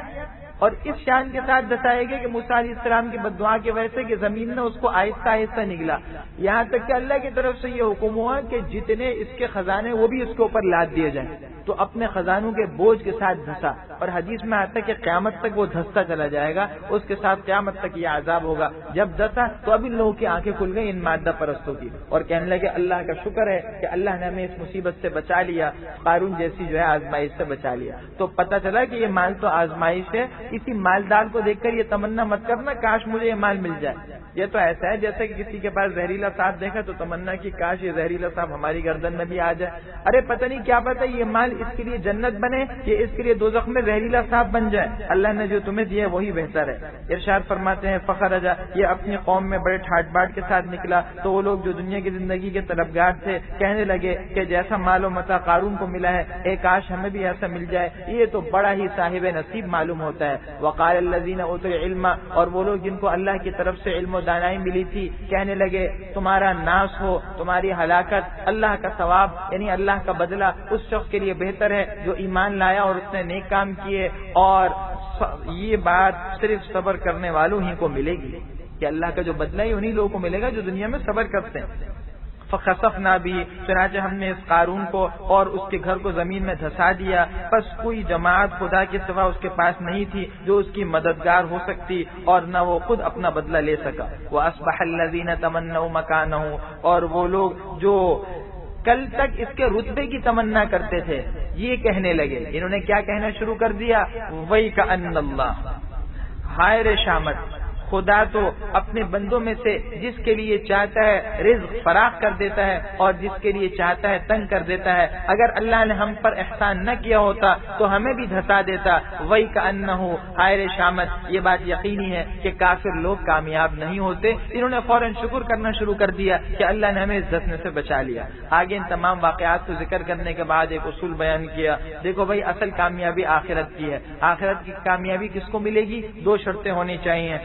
اور اس شان کے ساتھ دسائے گئے کہ موسیٰ علیہ السلام کی بددعا کی وجہ سے کہ زمین میں اس کو آہستہ آہستہ نکلا، یہاں تک کہ اللہ کی طرف سے یہ حکم ہوا کہ جتنے اس کے خزانے وہ بھی اس کے اوپر لاد دیے جائیں. تو اپنے خزانوں کے بوجھ کے ساتھ دھسا، اور حدیث میں آتا ہے کہ قیامت تک وہ دھستا چلا جائے گا، اس کے ساتھ قیامت تک یہ عذاب ہوگا. جب دھسا تو اب ان لوگوں کی آنکھیں کھل گئی ان مادہ پرستوں کی، اور کہنے لگے اللہ کا شکر ہے کہ اللہ نے ہمیں اس مصیبت سے بچا لیا، قارون جیسی جو ہے آزمائش سے بچا لیا. تو پتہ چلا کہ یہ مال تو آزمائش ہے. کسی مالدار کو دیکھ کر یہ تمنا مت کرنا کاش مجھے یہ مال مل جائے. یہ تو ایسا ہے جیسے کہ کسی کے پاس زہریلا سانپ دیکھا تو تمنا کی کاش یہ زہریلا سانپ ہماری گردن میں بھی آ جائے. ارے پتہ نہیں کیا پتہ یہ مال مال اس کے لیے جنت بنے یا اس کے لیے دوزخ میں زہریلا سانپ بن جائے؟ اللہ نے جو تمہیں دیا وہی بہتر ہے۔ ارشاد فرماتے ہیں فخرج، یہ اپنی قوم میں بڑے ٹھاٹ باٹ کے ساتھ نکلا تو وہ لوگ جو دنیا کی زندگی کے طلبگار تھے کہنے لگے کہ جیسا مال و متاع قارون کو ملا ہے اے کاش ہمیں بھی ایسا مل جائے، یہ تو بڑا ہی صاحب نصیب معلوم ہوتا ہے۔ وقال الذین اوتوا العلم، اور وہ لوگ جن کو اللہ کی طرف سے علم و دانائی ملی تھی کہنے لگے تمہارا ناس ہو، تمہاری ہلاکت، اللہ کا ثواب یعنی اللہ کا بدلہ اس شخص کے لیے بہتر ہے جو ایمان لایا اور اس نے نیک کام کیے، اور یہ بات صرف صبر کرنے والوں ہی کو ملے گی کہ اللہ کا جو بدلہ ہی انہی لوگوں کو ملے گا جو دنیا میں صبر کرتے ہیں۔ فخسفنا بھی، چنانچہ ہم نے اس قارون کو اور اس کے گھر کو زمین میں دھسا دیا، پس کوئی جماعت خدا کے سوا اس کے پاس نہیں تھی جو اس کی مددگار ہو سکتی اور نہ وہ خود اپنا بدلہ لے سکا۔ وَأَصْبَحَ الَّذِينَ تَمَنَّوْا مَكَانَهُ، اور وہ لوگ جو کل تک اس کے رتبے کی تمنا کرتے تھے یہ کہنے لگے، انہوں نے کیا کہنا شروع کر دیا؟ وَيْكَأَنَّ اللَّهَ، ہائے رے شامت، خدا تو اپنے بندوں میں سے جس کے لیے چاہتا ہے رزق فراخ کر دیتا ہے اور جس کے لیے چاہتا ہے تنگ کر دیتا ہے۔ اگر اللہ نے ہم پر احسان نہ کیا ہوتا تو ہمیں بھی دھسا دیتا۔ وہی کأنہ، ہائے شامت، یہ بات یقینی ہے کہ کافر لوگ کامیاب نہیں ہوتے۔ انہوں نے فوراً شکر کرنا شروع کر دیا کہ اللہ نے ہمیں عزت میں سے بچا لیا۔ آگے ان تمام واقعات کو ذکر کرنے کے بعد ایک اصول بیان کیا، دیکھو بھائی اصل کامیابی آخرت کی ہے۔ آخرت کی کامیابی کس کو ملے گی؟ دو شرطیں ہونی چاہیے۔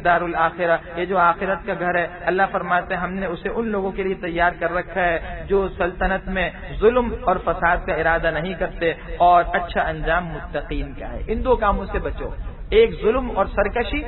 دار الآخرہ، یہ جو آخرت کا گھر ہے، اللہ فرماتے ہیں ہم نے اسے ان لوگوں کے لیے تیار کر رکھا ہے جو سلطنت میں ظلم اور فساد کا ارادہ نہیں کرتے، اور اچھا انجام متقین کا ہے۔ ان دو کاموں سے بچو، ایک ظلم اور سرکشی،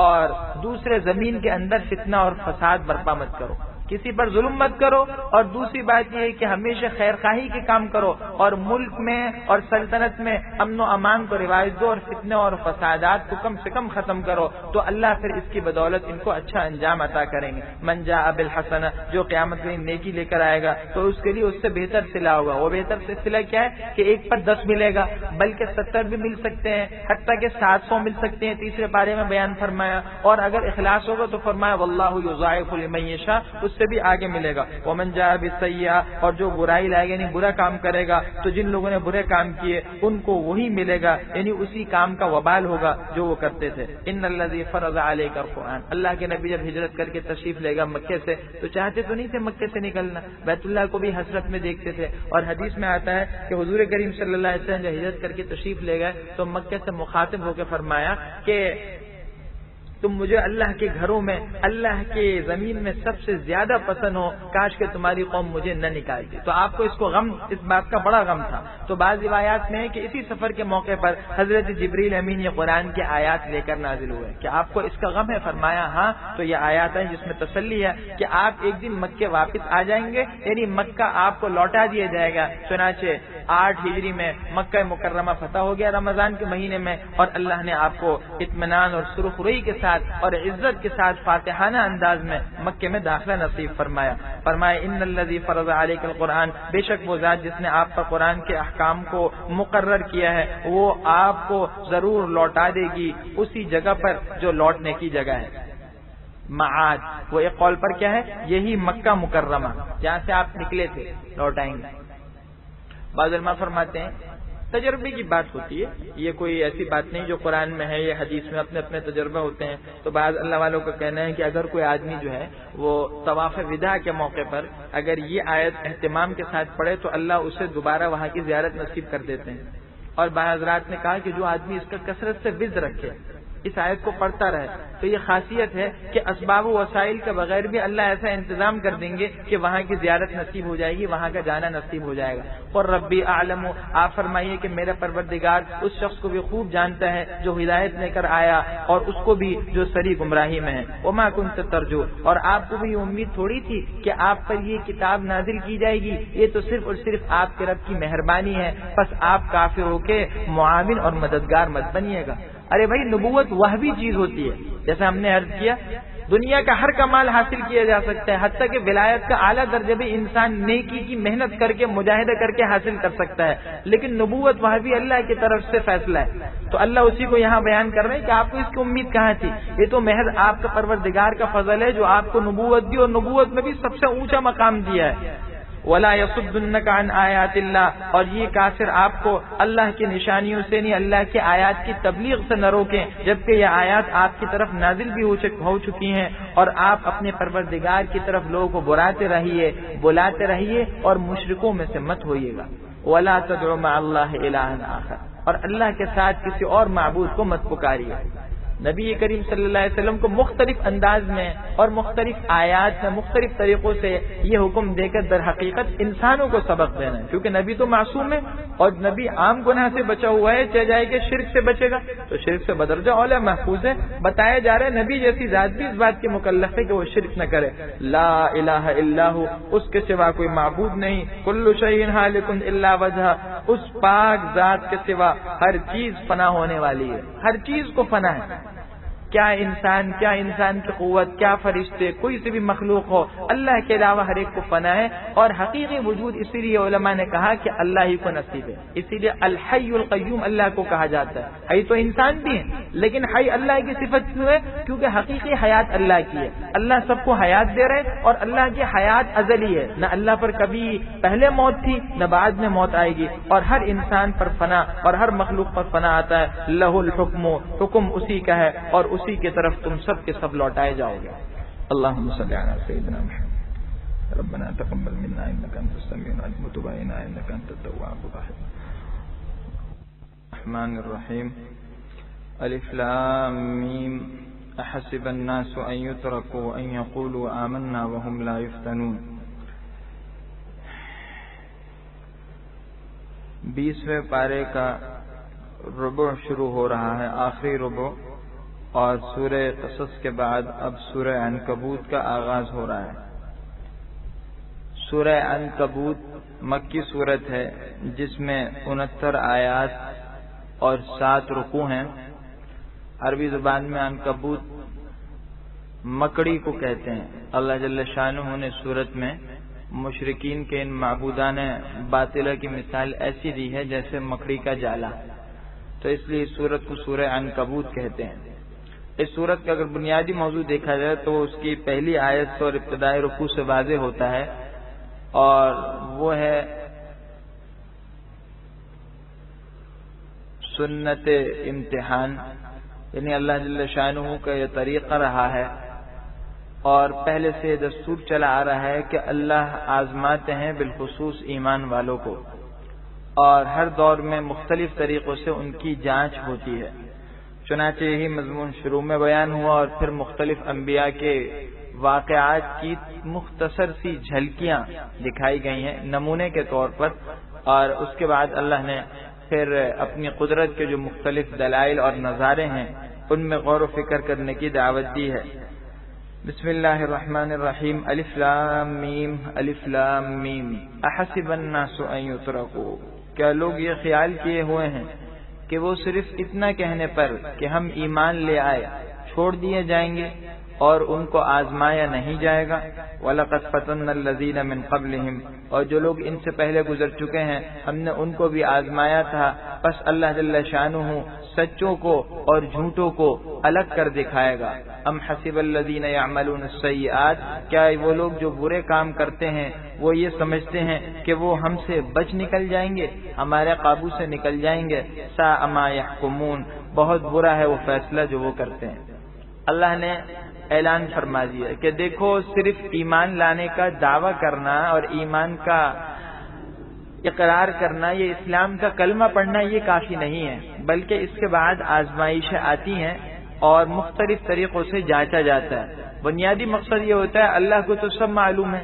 اور دوسرے زمین کے اندر فتنہ اور فساد برپا مت کرو، کسی پر ظلم مت کرو، اور دوسری بات یہ ہے کہ ہمیشہ خیر خواہی کے کام کرو، اور ملک میں اور سلطنت میں امن و امان کو رواج دو، اور فتنے اور فسادات کو کم سے کم ختم کرو، تو اللہ پھر اس کی بدولت ان کو اچھا انجام عطا کریں گے۔ من جاء بالحسنہ، جو قیامت میں نیکی لے کر آئے گا تو اس کے لیے اس سے بہتر صلہ ہوگا۔ وہ بہتر صلہ کیا ہے کہ ایک پر 10 ملے گا، بلکہ 70 بھی مل سکتے ہیں، حتیٰ کہ 700 مل سکتے ہیں، تیسرے پارے میں بیان فرمایا۔ اور اگر اخلاص ہوگا تو فرمایا واللہ یضاعف لمن یشاء، اس سے بھی آگے ملے گا۔ ومن جاء بالسیئہ، اور جو برائی لائے گا یعنی برا کام کرے گا تو جن لوگوں نے برے کام کیے ان کو وہی ملے گا، یعنی اسی کام کا وبال ہوگا جو وہ کرتے تھے۔ ان الذی فرض علیک القرآن، اللہ کے نبی جب ہجرت کر کے تشریف لے گا مکے سے تو چاہتے تو نہیں تھے مکے سے نکلنا، بیت اللہ کو بھی حسرت میں دیکھتے تھے، اور حدیث میں آتا ہے کہ حضور کریم صلی اللہ علیہ وسلم جب ہجرت کر کے تشریف لے گئے تو مکے سے مخاطب ہو کے فرمایا کہ تم مجھے اللہ کے گھروں میں، اللہ کے زمین میں سب سے زیادہ پسند ہو، کاش کہ تمہاری قوم مجھے نہ نکالتی۔ تو آپ کو اس کو غم، اس بات کا بڑا غم تھا۔ تو بعض روایات میں ہے کہ اسی سفر کے موقع پر حضرت جبریل امین یہ قرآن کی آیات لے کر نازل ہوئے کہ آپ کو اس کا غم ہے؟ فرمایا ہاں، تو یہ آیات ہیں جس میں تسلی ہے کہ آپ ایک دن مکے واپس آ جائیں گے، یعنی مکہ آپ کو لوٹا دیا جائے گا۔ چنانچہ 8 ہجری میں مکہ مکرمہ فتح ہو گیا رمضان کے مہینے میں، اور اللہ نے آپ کو اطمینان اور سرخروئی کے ساتھ اور عزت کے ساتھ فاتحانہ انداز میں مکے میں داخلہ نصیب فرمایا۔ فرمایا ان الذی فرض علیک القرآن، بے شک وہ ذات جس نے آپ پر قرآن کے احکام کو مقرر کیا ہے وہ آپ کو ضرور لوٹا دے گی اسی جگہ پر جو لوٹنے کی جگہ ہے۔ معاد، وہ ایک قول پر کیا ہے؟ یہی مکہ مکرمہ جہاں سے آپ نکلے تھے لوٹائیں گے۔ بعض علماء فرماتے ہیں تجربے کی بات ہوتی ہے، یہ کوئی ایسی بات نہیں جو قرآن میں ہے، یہ حدیث میں اپنے اپنے تجربے ہوتے ہیں۔ تو بعض اللہ والوں کا کہنا ہے کہ اگر کوئی آدمی جو ہے وہ طواف وداع کے موقع پر اگر یہ آیت اہتمام کے ساتھ پڑھے تو اللہ اسے دوبارہ وہاں کی زیارت نصیب کر دیتے ہیں۔ اور بعض حضرات نے کہا کہ جو آدمی اس کا کثرت سے وزر رکھے، اس آیت کو پڑھتا رہے، تو یہ خاصیت ہے کہ اسباب و وسائل کے بغیر بھی اللہ ایسا انتظام کر دیں گے کہ وہاں کی زیارت نصیب ہو جائے گی، وہاں کا جانا نصیب ہو جائے گا۔ اور ربی اعلم، آپ فرمائیے کہ میرا پروردگار اس شخص کو بھی خوب جانتا ہے جو ہدایت لے کر آیا اور اس کو بھی جو سری گمراہی میں ہے۔ وما کنت ترجو، اور آپ کو بھی یہ امید تھوڑی تھی کہ آپ پر یہ کتاب نازل کی جائے گی، یہ تو صرف اور صرف آپ کے رب کی مہربانی ہے، بس آپ کافر ہو کے معاون اور مددگار مت بنیے گا۔ ارے بھائی نبوت وہ بھی چیز ہوتی ہے، جیسے ہم نے عرض کیا دنیا کا ہر کمال حاصل کیا جا سکتا ہے، حتیٰ کہ ولایت کا اعلیٰ درجہ بھی انسان نیکی کی محنت کر کے مجاہدہ کر کے حاصل کر سکتا ہے، لیکن نبوت وہ بھی اللہ کی طرف سے فیصلہ ہے۔ تو اللہ اسی کو یہاں بیان کر رہے ہیں کہ آپ کو اس کی امید کہاں تھی، یہ تو محض آپ کا پروردگار کا فضل ہے جو آپ کو نبوت دی اور نبوت میں بھی سب سے اونچا مقام دیا ہے۔ ولا یصدنک عن آیات اللہ، اور یہ کافر آپ کو اللہ کی نشانیوں سے نہیں، اللہ کی آیات کی تبلیغ سے نہ روکیں، جبکہ یہ آیات آپ کی طرف نازل بھی ہو چکی ہیں، اور آپ اپنے پروردگار کی طرف لوگوں کو بلاتے رہیے اور مشرکوں میں سے مت ہوئیے گا۔ ولا تدعوا مع اللہ الہا آخر، اور اللہ کے ساتھ کسی اور معبود کو مت پکاریے۔ نبی کریم صلی اللہ علیہ وسلم کو مختلف انداز میں اور مختلف آیات میں مختلف طریقوں سے یہ حکم دے کر در حقیقت انسانوں کو سبق دینا ہے، کیونکہ نبی تو معصوم ہے اور نبی عام گناہ سے بچا ہوا ہے، چاہے جائے کہ شرک سے بچے گا تو شرک سے بدرجہ اولا محفوظ ہے۔ بتایا جا رہا ہے نبی جیسی ذات بھی اس بات کی مکلف ہے کہ وہ شرک نہ کرے، لا الہ الا ہو، اس کے سوا کوئی معبود نہیں، کل شیء ہالک الا وجہہ، اس پاک ذات کے سوا ہر چیز فنا ہونے والی ہے، ہر چیز کو فنا ہے، کیا انسان کی قوت، کیا فرشتے، کوئی سے بھی مخلوق ہو، اللہ کے علاوہ ہر ایک کو فنا ہے، اور حقیقی وجود اسی لیے علماء نے کہا کہ اللہ ہی کو نصیب ہے، اسی لیے الحی القیوم اللہ کو کہا جاتا ہے۔ حی تو انسان بھی ہے لیکن حی اللہ کی صفت کیوں ہے؟ کیونکہ حقیقی حیات اللہ کی ہے، اللہ سب کو حیات دے رہے اور اللہ کی حیات ازلی ہے، نہ اللہ پر کبھی پہلے موت تھی نہ بعد میں موت آئے گی، اور ہر انسان پر فنا اور ہر مخلوق پر فنا آتا ہے۔ لہ الحکم، حکم اسی کا ہے اور اسی کی طرف تم سب کے سب لوٹائے جاؤ گے۔ اللہم صلی علی سیدنا محمد ربنا تقبل منا انک انت السمیع العلیم وتب علینا انک انت التواب الرحیم۔ الرحمن الرحیم، الف لام میم، احسب الناس ان يتركوا ان يقولوا آمنا وهم لا يفتنون۔ 20ویں پارے کا ربع شروع ہو رہا ہے، آخری ربع، اور سورہ قصص کے بعد اب سورہ عنکبوت کا آغاز ہو رہا ہے۔ سورہ عنکبوت مکی صورت ہے جس میں 69 آیات اور 7 رکوع ہیں۔ عربی زبان میں عنکبوت مکڑی کو کہتے ہیں۔ اللہ جل شانہ نے سورت میں مشرکین کے ان معبودان باطلہ کی مثال ایسی دی ہے جیسے مکڑی کا جالا، تو اس لیے اس سورت کو سورہ عنکبوت کہتے ہیں۔ اس سورت کا اگر بنیادی موضوع دیکھا جائے تو اس کی پہلی آیت اور ابتدائی رکوع سے واضح ہوتا ہے، اور وہ ہے سنت امتحان، یعنی اللہ جل شانہ کا یہ طریقہ رہا ہے اور پہلے سے دستور چلا آ رہا ہے کہ اللہ آزماتے ہیں بالخصوص ایمان والوں کو، اور ہر دور میں مختلف طریقوں سے ان کی جانچ ہوتی ہے۔ چنانچہ یہی مضمون شروع میں بیان ہوا اور پھر مختلف انبیاء کے واقعات کی مختصر سی جھلکیاں دکھائی گئی ہیں نمونے کے طور پر، اور اس کے بعد اللہ نے پھر اپنی قدرت کے جو مختلف دلائل اور نظارے ہیں ان میں غور و فکر کرنے کی دعوت دی ہے۔ بسم اللہ الرحمن الرحیم، الف لام میم، الف لام میم، احسب الناس ان یترکوا، کیا لوگ یہ خیال کیے ہوئے ہیں کہ وہ صرف اتنا کہنے پر کہ ہم ایمان لے آئے چھوڑ دیے جائیں گے اور ان کو آزمایا نہیں جائے گا؟ وَلَقَدْ فَتَنَّا الَّذِينَ مِنْ قَبْلِهِمْ، اور جو لوگ ان سے پہلے گزر چکے ہیں ہم نے ان کو بھی آزمایا تھا، بس اللہ جل شانہ سچوں کو اور جھوٹوں کو الگ کر دکھائے گا۔ ام حسب الذین یعملون السیئات، کیا وہ لوگ جو برے کام کرتے ہیں وہ یہ سمجھتے ہیں کہ وہ ہم سے بچ نکل جائیں گے، ہمارے قابو سے نکل جائیں گے؟ ساء ما یحکمون، بہت برا ہے وہ فیصلہ جو وہ کرتے ہیں۔ اللہ نے اعلان فرما دیا کہ دیکھو، صرف ایمان لانے کا دعویٰ کرنا اور ایمان کا اقرار کرنا، یہ اسلام کا کلمہ پڑھنا، یہ کافی نہیں ہے، بلکہ اس کے بعد آزمائشیں آتی ہیں اور مختلف طریقوں سے جانچا جاتا ہے۔ بنیادی مقصد یہ ہوتا ہے اللہ کو تو سب معلوم ہے،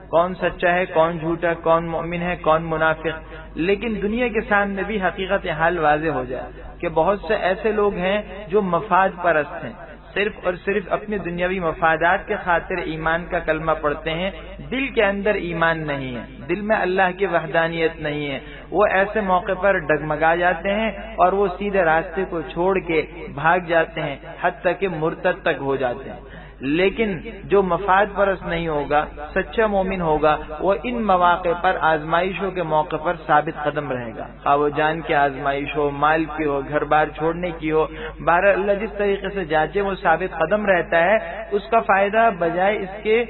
کون سچا ہے، کون جھوٹا، کون مومن ہے، کون منافق، لیکن دنیا کے سامنے بھی حقیقت حال واضح ہو جائے کہ بہت سے ایسے لوگ ہیں جو مفاد پرست ہیں، صرف اور صرف اپنے دنیاوی مفادات کے خاطر ایمان کا کلمہ پڑھتے ہیں، دل کے اندر ایمان نہیں ہے، دل میں اللہ کی وحدانیت نہیں ہے۔ وہ ایسے موقع پر ڈگمگا جاتے ہیں اور وہ سیدھے راستے کو چھوڑ کے بھاگ جاتے ہیں، حتیٰ کہ مرتد تک ہو جاتے ہیں۔ لیکن جو مفاد پرست نہیں ہوگا، سچا مومن ہوگا، وہ ان مواقع پر، آزمائشوں کے موقع پر ثابت قدم رہے گا، خواہ وہ جان کی آزمائش ہو، مال کی ہو، گھر بار چھوڑنے کی ہو، بہرحال اللہ جس طریقے سے جانچے وہ ثابت قدم رہتا ہے۔ اس کا فائدہ بجائے اس کے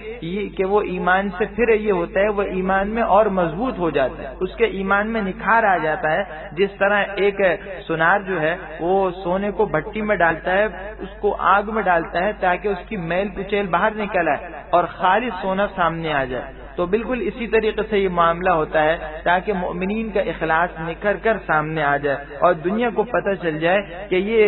کہ وہ ایمان سے پھر یہ ہوتا ہے، وہ ایمان میں اور مضبوط ہو جاتا ہے، اس کے ایمان میں نکھار آ جاتا ہے۔ جس طرح ایک سونار جو ہے وہ سونے کو بھٹی میں ڈالتا ہے، اس کو آگ میں ڈالتا ہے تاکہ اس کی میل کچیل باہر نکل آئے اور خالص سونا سامنے آ جائے، تو بالکل اسی طریقے سے یہ معاملہ ہوتا ہے تاکہ مومنین کا اخلاص نکھر کر سامنے آ جائے اور دنیا کو پتہ چل جائے کہ یہ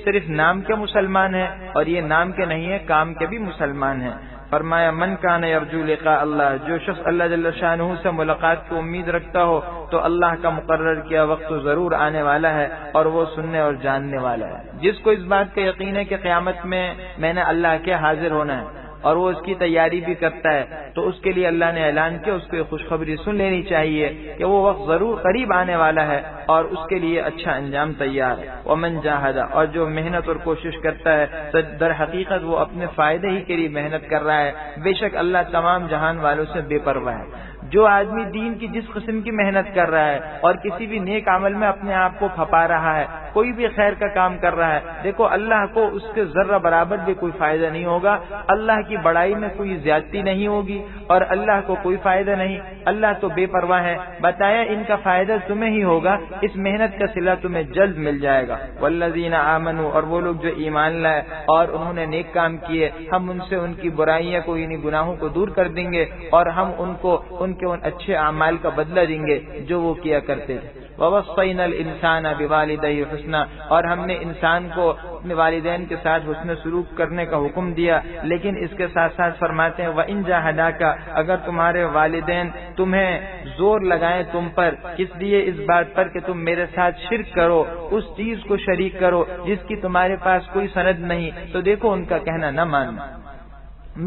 صرف نام کے مسلمان ہیں اور یہ نام کے نہیں ہے، کام کے بھی مسلمان ہیں۔ فرمایا من کان یرجو لقاء اللہ، جو شخص اللہ جل شانہ سے ملاقات کی امید رکھتا ہو تو اللہ کا مقرر کیا وقت تو ضرور آنے والا ہے اور وہ سننے اور جاننے والا ہے۔ جس کو اس بات کا یقین ہے کہ قیامت میں نے اللہ کے حاضر ہونا ہے اور وہ اس کی تیاری بھی کرتا ہے، تو اس کے لیے اللہ نے اعلان کیا، اس کو یہ خوشخبری سن لینی چاہیے کہ وہ وقت ضرور قریب آنے والا ہے اور اس کے لیے اچھا انجام تیار ہے۔ ومن جاہد، اور جو محنت اور کوشش کرتا ہے در حقیقت وہ اپنے فائدے ہی کے لیے محنت کر رہا ہے، بے شک اللہ تمام جہان والوں سے بے پرواہ ہے۔ جو آدمی دین کی جس قسم کی محنت کر رہا ہے اور کسی بھی نیک عمل میں اپنے آپ کو کھپا رہا ہے، کوئی بھی خیر کا کام کر رہا ہے، دیکھو اللہ کو اس کے ذرہ برابر بھی کوئی فائدہ نہیں ہوگا، اللہ کی بڑائی میں کوئی زیادتی نہیں ہوگی اور اللہ کو کوئی فائدہ نہیں، اللہ تو بے پرواہ ہے۔ بتایا ان کا فائدہ تمہیں ہی ہوگا، اس محنت کا صلہ تمہیں جلد مل جائے گا۔ والذین آمنوا، اور وہ لوگ جو ایمان لائے اور انہوں نے نیک کام کیے، ہم ان سے ان کی برائیاں کو یعنی گناہوں کو دور کر دیں گے اور ہم ان کو ان کے ان اچھے اعمال کا بدلہ دیں گے جو وہ کیا کرتے تھے۔ وَوَصَّيْنَا الْإِنسَانَ بِوَالِدَيْهِ حُسْنًا، اور ہم نے انسان کو اپنے والدین کے ساتھ حسن سلوک کرنے کا حکم دیا، لیکن اس کے ساتھ ساتھ فرماتے ہیں وَإِن جَاهَدَاكَ، اگر تمہارے والدین تمہیں زور لگائیں تم پر کس لیے اس بات پر کہ تم میرے ساتھ شرک کرو، اس چیز کو شریک کرو جس کی تمہارے پاس کوئی سند نہیں، تو دیکھو ان کا کہنا نہ ماننا،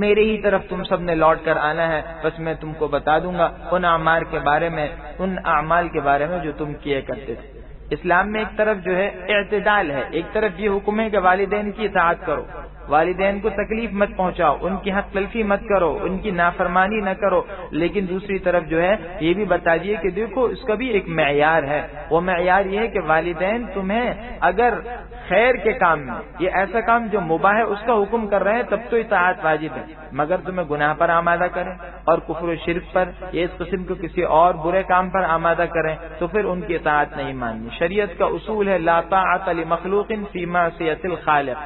میرے ہی طرف تم سب نے لوٹ کر آنا ہے، بس میں تم کو بتا دوں گا ان اعمال کے بارے میں جو تم کیے کرتے تھے۔ اسلام میں ایک طرف جو ہے اعتدال ہے، ایک طرف یہ حکم ہے کہ والدین کی اطاعت کرو، والدین کو تکلیف مت پہنچاؤ، ان کی حق تلفی مت کرو، ان کی نافرمانی نہ کرو، لیکن دوسری طرف جو ہے یہ بھی بتا دیے کہ دیکھو اس کا بھی ایک معیار ہے، وہ معیار یہ ہے کہ والدین تمہیں اگر خیر کے کام میں یہ ایسا کام جو مباح ہے اس کا حکم کر رہے ہیں تب تو اطاعت واجب ہے، مگر تمہیں گناہ پر آمادہ کریں اور کفر و شرک پر یا اس قسم کے کسی اور برے کام پر آمادہ کریں تو پھر ان کی اطاعت نہیں ماننی۔ شریعت کا اصول ہے لا طاعت لمخلوق فی معصیۃ الخالق،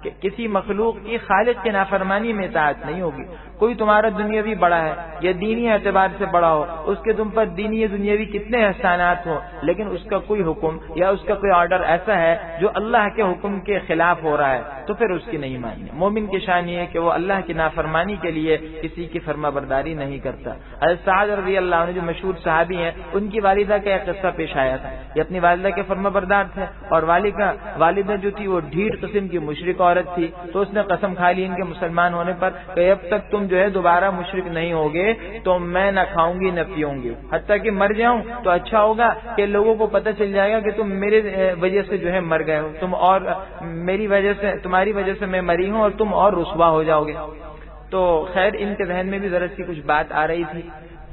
کہ کسی مخلوق کی خالق کی نافرمانی میں اطاعت نہیں ہوگی۔ کوئی تمہارا دنیاوی بڑا ہے یا دینی اعتبار سے بڑا ہو، اس کے تم پر دینی دنیاوی کتنے احسانات ہوں، لیکن اس کا کوئی حکم یا اس کا کوئی آرڈر ایسا ہے جو اللہ کے حکم کے خلاف ہو رہا ہے تو پھر اس کی نہیں ماننی۔ مومن کی شان یہ ہے کہ وہ اللہ کی نافرمانی کے لیے کسی کی فرما برداری نہیں کرتا۔ حضرت سعد رضی اللہ عنہ جو مشہور صحابی ہیں، ان کی والدہ کا ایک قصہ پیش آیا تھا، یہ اپنی والدہ کے فرما بردار تھے اور والدہ جو تھی وہ ڈھیٹ قسم کی مشرک عورت تھی، تو اس نے قسم کھا لی ان کے مسلمان ہونے پر کہ اب تک تم جو ہے دوبارہ مشرک نہیں ہوگے تو میں نہ کھاؤں گی نہ پیوں گی، حتیٰ کہ مر جاؤں تو اچھا ہوگا کہ لوگوں کو پتہ چل جائے گا کہ تم میرے وجہ سے جو ہے مر گئے ہو، تم اور میری وجہ سے تمہاری وجہ سے میں مری ہوں اور تم اور رسوا ہو جاؤ گے۔ تو خیر ان کے ذہن میں بھی ذرا سی کچھ بات آ رہی تھی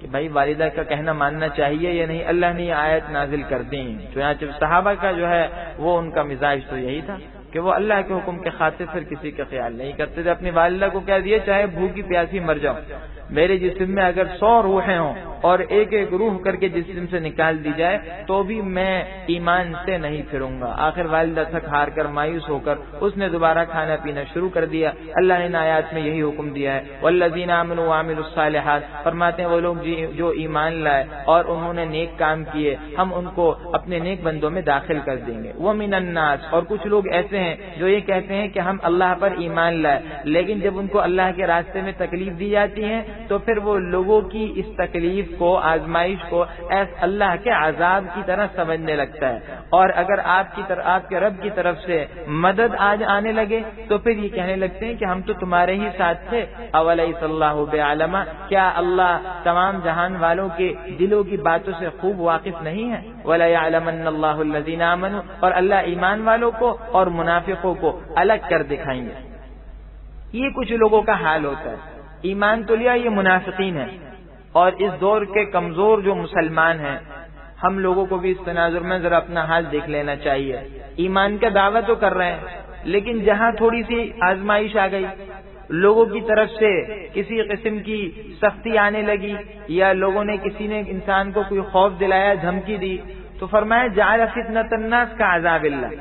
کہ بھائی والدہ کا کہنا ماننا چاہیے یا نہیں۔ اللہ نے یہ آیت نازل کر دی، چنانچہ صحابہ کا جو ہے وہ ان کا مزاج تو یہی تھا کہ وہ اللہ کے حکم کے خاطر پھر کسی کا خیال نہیں کرتے تھے۔ اپنی والدہ کو کہہ دیا چاہے بھوکی پیاسی مر جاؤ، میرے جسم میں اگر 100 روحیں ہوں اور ایک ایک روح کر کے جسم سے نکال دی جائے تو بھی میں ایمان سے نہیں پھروں گا۔ آخر والدہ تھک ہار کر مایوس ہو کر اس نے دوبارہ کھانا پینا شروع کر دیا۔ اللہ نے آیات میں یہی حکم دیا ہے والذین آمنوا وعملوا الصالحات، فرماتے ہیں وہ لوگ جو ایمان لائے اور انہوں نے نیک کام کیے ہم ان کو اپنے نیک بندوں میں داخل کر دیں گے۔ ومن الناس، اور کچھ لوگ ایسے ہیں جو یہ کہتے ہیں کہ ہم اللہ پر ایمان لائے، لیکن جب ان کو اللہ کے راستے میں تکلیف دی جاتی ہے تو پھر وہ لوگوں کی اس تکلیف کو آزمائش کو اللہ کے عذاب کی طرح سمجھنے لگتا ہے، اور اگر آپ کے رب کی طرف سے مدد آج آنے لگے تو پھر یہ کہنے لگتے ہیں کہ ہم تو تمہارے ہی ساتھ تھے۔ اولیس اللہ بعلم، کیا اللہ تمام جہان والوں کے دلوں کی باتوں سے خوب واقف نہیں ہے؟ ولا يعلمن اللہ الذین آمنوا، اور اللہ ایمان والوں کو اور منافقوں کو الگ کر دکھائیں گے۔ یہ کچھ لوگوں کا حال ہوتا ہے. ایمان تو لیا، یہ منافقین ہے. اور اس دور کے کمزور جو مسلمان ہیں، ہم لوگوں کو بھی اس تناظر میں ذرا اپنا حال دیکھ لینا چاہیے. ایمان کا دعویٰ تو کر رہے ہیں، لیکن جہاں تھوڑی سی آزمائش آ گئی، لوگوں کی طرف سے کسی قسم کی سختی آنے لگی، یا لوگوں نے کسی نے انسان کو کوئی خوف دلایا، دھمکی دی، تو فرمایا جعل فتنة الناس كعذاب اللہ.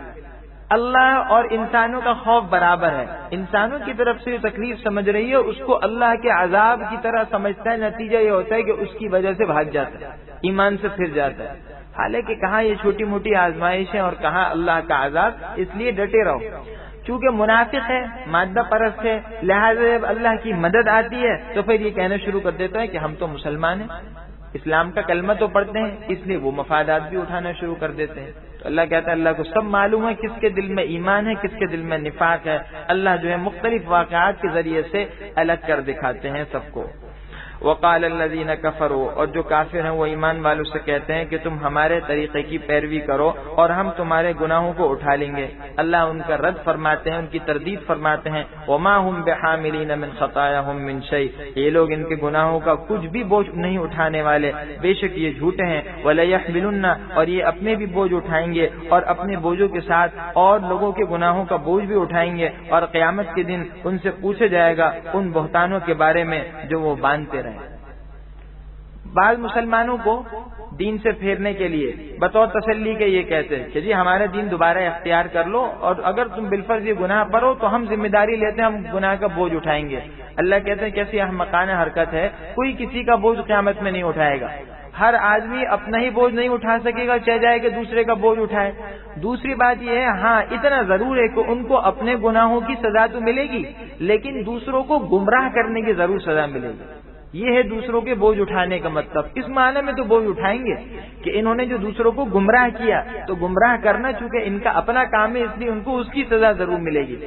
اللہ اور انسانوں کا خوف برابر ہے. انسانوں کی طرف سے جو تکلیف سمجھ رہی ہے اس کو اللہ کے عذاب کی طرح سمجھتا ہے. نتیجہ یہ ہوتا ہے کہ اس کی وجہ سے بھاگ جاتا ہے، ایمان سے پھر جاتا ہے. حالانکہ کہاں یہ چھوٹی موٹی آزمائشیں اور کہاں اللہ کا عذاب. اس لیے ڈٹے رہو. چونکہ منافق ہے، مادہ پرست ہے، لہٰذا جب اللہ کی مدد آتی ہے تو پھر یہ کہنا شروع کر دیتا ہے کہ ہم تو مسلمان ہیں، اسلام کا کلمہ تو پڑھتے ہیں، اس لیے وہ مفادات بھی اٹھانا شروع کر دیتے ہیں. تو اللہ کہتا ہے اللہ کو سب معلوم ہے کس کے دل میں ایمان ہے، کس کے دل میں نفاق ہے. اللہ جو ہے مختلف واقعات کے ذریعے سے الگ کر دکھاتے ہیں سب کو. وقال الذین کفروا، اور جو کافر ہیں وہ ایمان والوں سے کہتے ہیں کہ تم ہمارے طریقے کی پیروی کرو اور ہم تمہارے گناہوں کو اٹھا لیں گے. اللہ ان کا رد فرماتے ہیں، ان کی تردید فرماتے ہیں. وما هم بحاملین من خطاياهم من شيء، یہ لوگ ان کے گناہوں کا کچھ بھی بوجھ نہیں اٹھانے والے، بے شک یہ جھوٹے ہیں. وليحملن، اور یہ اپنے بھی بوجھ اٹھائیں گے اور اپنے بوجھوں کے ساتھ اور لوگوں کے گناہوں کا بوجھ بھی اٹھائیں گے. اور قیامت کے دن ان سے پوچھا جائے گا ان بہتانوں کے بارے میں جو وہ باندھتے رہے. بعض مسلمانوں کو دین سے پھیرنے کے لیے بطور تسلی کے یہ کہتے ہیں کہ جی ہمارا دین دوبارہ اختیار کر لو، اور اگر تم بالفرض یہ گناہ پڑھو تو ہم ذمہ داری لیتے ہیں، ہم گناہ کا بوجھ اٹھائیں گے. اللہ کہتے ہیں کیسی احمقانہ حرکت ہے، کوئی کسی کا بوجھ قیامت میں نہیں اٹھائے گا. ہر آدمی اپنا ہی بوجھ نہیں اٹھا سکے گا، چاہے جائے کہ دوسرے کا بوجھ اٹھائے. دوسری بات یہ ہے، ہاں اتنا ضرور ہے کہ ان کو اپنے گناہوں کی سزا تو ملے گی، لیکن دوسروں کو گمراہ کرنے کی ضرور سزا ملے گی. یہ ہے دوسروں کے بوجھ اٹھانے کا مطلب. اس معنی میں تو بوجھ اٹھائیں گے کہ انہوں نے جو دوسروں کو گمراہ کیا، تو گمراہ کرنا چونکہ ان کا اپنا کام ہے، اس لیے ان کو اس کی سزا ضرور ملے گی.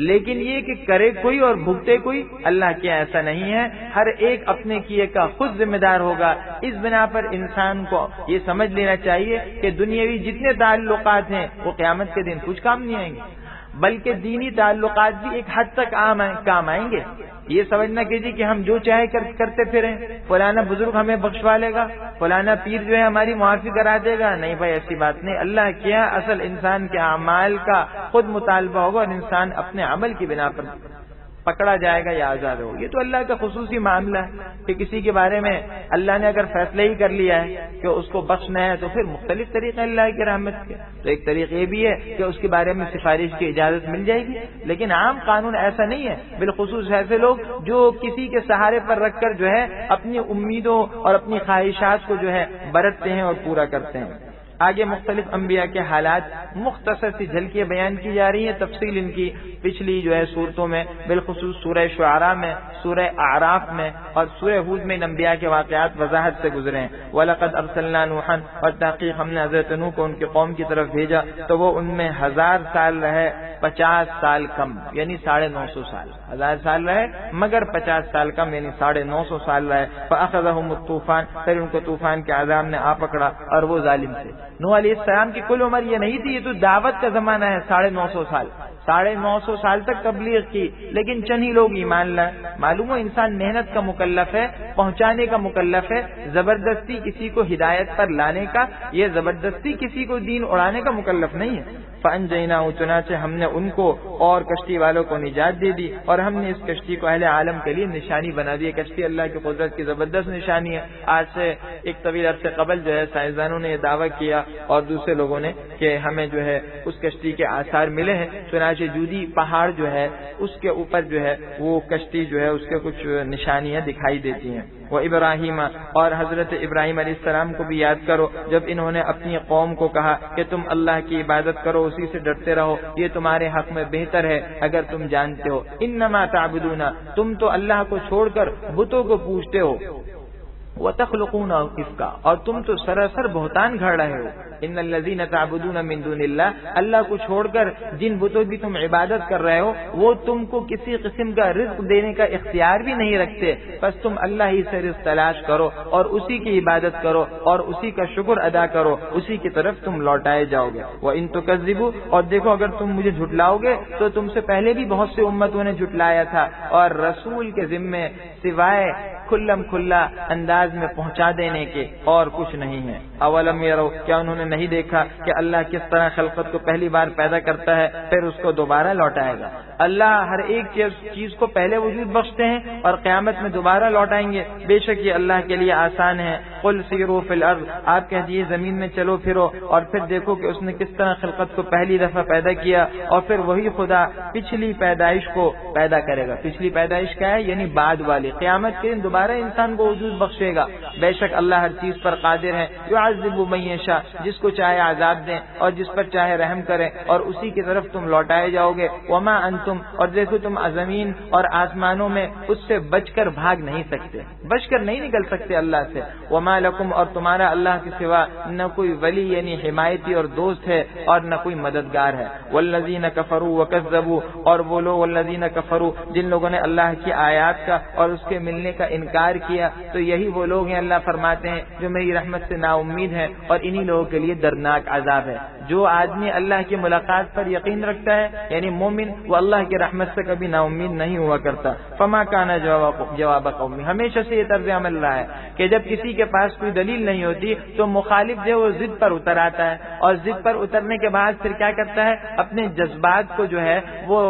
لیکن یہ کہ کرے کوئی اور بھگتے کوئی، اللہ کیا ایسا نہیں ہے. ہر ایک اپنے کیے کا خود ذمہ دار ہوگا. اس بنا پر انسان کو یہ سمجھ لینا چاہیے کہ دنیاوی جتنے تعلقات ہیں وہ قیامت کے دن کچھ کام نہیں آئیں گے، بلکہ دینی تعلقات بھی ایک حد تک کام آئیں گے. یہ سمجھنا کیجیے کہ ہم جو چاہے کرتے پھریں، فلانا بزرگ ہمیں بخشوا لے گا، فلانا پیر جو ہے ہماری معافی کرا دے گا. نہیں بھائی، ایسی بات نہیں. اللہ کیا اصل انسان کے اعمال کا خود مطالبہ ہوگا، اور انسان اپنے عمل کی بنا پر پکڑا جائے گا یا آزاد ہوگا. یہ تو اللہ کا خصوصی معاملہ ہے کہ کسی کے بارے میں اللہ نے اگر فیصلہ ہی کر لیا ہے کہ اس کو بخشنا ہے، تو پھر مختلف طریقے اللہ کی رحمت کے. تو ایک طریقہ یہ بھی ہے کہ اس کے بارے میں سفارش کی اجازت مل جائے گی، لیکن عام قانون ایسا نہیں ہے. بالخصوص ایسے لوگ جو کسی کے سہارے پر رکھ کر جو ہے اپنی امیدوں اور اپنی خواہشات کو جو ہے برتتے ہیں اور پورا کرتے ہیں. آگے مختلف انبیاء کے حالات مختصر سی جھلکیاں بیان کی جا رہی ہیں. تفصیل ان کی پچھلی جو ہے صورتوں میں، بالخصوص سورہ شعراء میں، سورہ اعراف میں اور سورہ ہود میں ان انبیاء کے واقعات وضاحت سے گزرے ہیں. وَلَقَدْ أَرْسَلْنَا نُوحًا، اور تحقیق ہم نے حضرت نوح کو ان کی قوم کی طرف بھیجا تو وہ ان میں 1000 سال رہے، 50 سال کم، یعنی 950 سال. 1000 سال رہے مگر 50 سال کم، یعنی 950 سال رہے. فَأَخَذَهُمُ الطُّوفَانُ، پھر ان کو طوفان کے عذاب نے آ پکڑا اور وہ ظالم تھے. نوح علیہ السلام کی کل عمر یہ نہیں تھی، یہ تو دعوت کا زمانہ ہے. 950 سال، 950 سال تک تبلیغ کی، لیکن چند ہی لوگ ایمان لائے. معلوم ہو انسان محنت کا مکلف ہے، پہنچانے کا مکلف ہے. زبردستی کسی کو ہدایت پر لانے کا، یہ زبردستی کسی کو دین اڑانے کا مکلف نہیں ہے. فَأَنْجَيْنَاهُ، چنانچہ ہم نے ان کو اور کشتی والوں کو نجات دے دی، اور ہم نے اس کشتی کو اہل عالم کے لیے نشانی بنا دی. کشتی اللہ کی قدرت کی زبردست نشانی ہے. آج سے ایک طویل عرصے قبل جو ہے سائنسدانوں نے یہ دعویٰ کیا اور دوسرے لوگوں نے کہ ہمیں جو ہے اس کشتی کے آثار ملے ہیں. چنانچہ جودی پہاڑ جو ہے اس کے اوپر جو ہے وہ کشتی جو ہے اس کے کچھ نشانیاں دکھائی دیتی ہیں. وہ ابراہیم، اور حضرت ابراہیم علیہ السلام کو بھی یاد کرو جب انہوں نے اپنی قوم کو کہا کہ تم اللہ کی عبادت کرو، اسی سے ڈرتے رہو، یہ تمہارے حق میں بہتر ہے اگر تم جانتے ہو. انما تعبدون، تم تو اللہ کو چھوڑ کر بتوں کو پوجتے ہو. وَتَخْلُقُونَ إِفْكًا، اور تم تو سراسر بہتان گھڑ رہے ہو. ان الذین تعبدون من دون اللہ، اللہ کو چھوڑ کر جن بتوں کی تم عبادت کر رہے ہو وہ تم کو کسی قسم کا رزق دینے کا اختیار بھی نہیں رکھتے، بس تم اللہ ہی سے رزق تلاش کرو اور اسی کی عبادت کرو اور اسی کا شکر ادا کرو، اسی کی طرف تم لوٹائے جاؤ گے. وَإِن تُكَذِّبُوا، اور دیکھو اگر تم مجھے جھٹلاؤ گے تو تم سے پہلے بھی بہت سی امتوں نے جھٹلایا تھا، اور رسول کے ذمے سوائے کھلم کھلا انداز میں پہنچا دینے کے اور کچھ نہیں ہے. اولم یرو، کیا انہوں نے نہیں دیکھا کہ اللہ کس طرح خلقت کو پہلی بار پیدا کرتا ہے پھر اس کو دوبارہ لوٹائے گا. اللہ ہر ایک چیز کو پہلے وجود بخشتے ہیں اور قیامت میں دوبارہ لوٹائیں گے. بے شک یہ اللہ کے لیے آسان ہے. قل سیروا فی الارض، آپ کہہ دیجیے زمین میں چلو پھرو اور پھر دیکھو کہ اس نے کس طرح خلقت کو پہلی دفعہ پیدا کیا، اور پھر وہی خدا پچھلی پیدائش کو پیدا کرے گا. پچھلی پیدائش کیا ہے؟ یعنی بعد والی. قیامت کے دن دوبارہ انسان کو وجود بخشے گا. بے شک اللہ ہر چیز پر قادر ہے. یعذب من یشاء، جس کو چاہے عذاب دیں اور جس پر چاہے رحم کرے، اور اسی کی طرف تم لوٹائے جاؤ گے. وما انتم، اور دیکھو تم زمین اور آسمانوں میں اس سے بچ کر بھاگ نہیں سکتے، بچ کر نہیں نکل سکتے اللہ سے. وما لکم، اور تمہارا اللہ کے سوا نہ کوئی ولی یعنی حمایتی اور دوست ہے اور نہ کوئی مددگار ہے. والذین کفروا وکذبوا، اور وہ لوگ والذین کفروا جن لوگوں نے اللہ کی آیات کا اور اس کے ملنے کا انکار کیا، تو یہی وہ لوگ ہیں اللہ فرماتے ہیں جو میری رحمت سے نا امید ہیں، اور انہی لوگوں کے لیے دردناک عذاب ہے. جو آدمی اللہ کی ملاقات پر یقین رکھتا ہے یعنی مومن، وہ اللہ کی رحمت سے کبھی نا امید نہیں ہوا کرتا. فما کان جواب قومی، ہمیشہ سے یہ طرز عمل رہا ہے کہ جب کسی کے پاس کوئی دلیل نہیں ہوتی تو مخالف جو ہے وہ ضد پر اتر آتا ہے، اور ضد پر اترنے کے بعد پھر کیا کرتا ہے؟ اپنے جذبات کو جو ہے وہ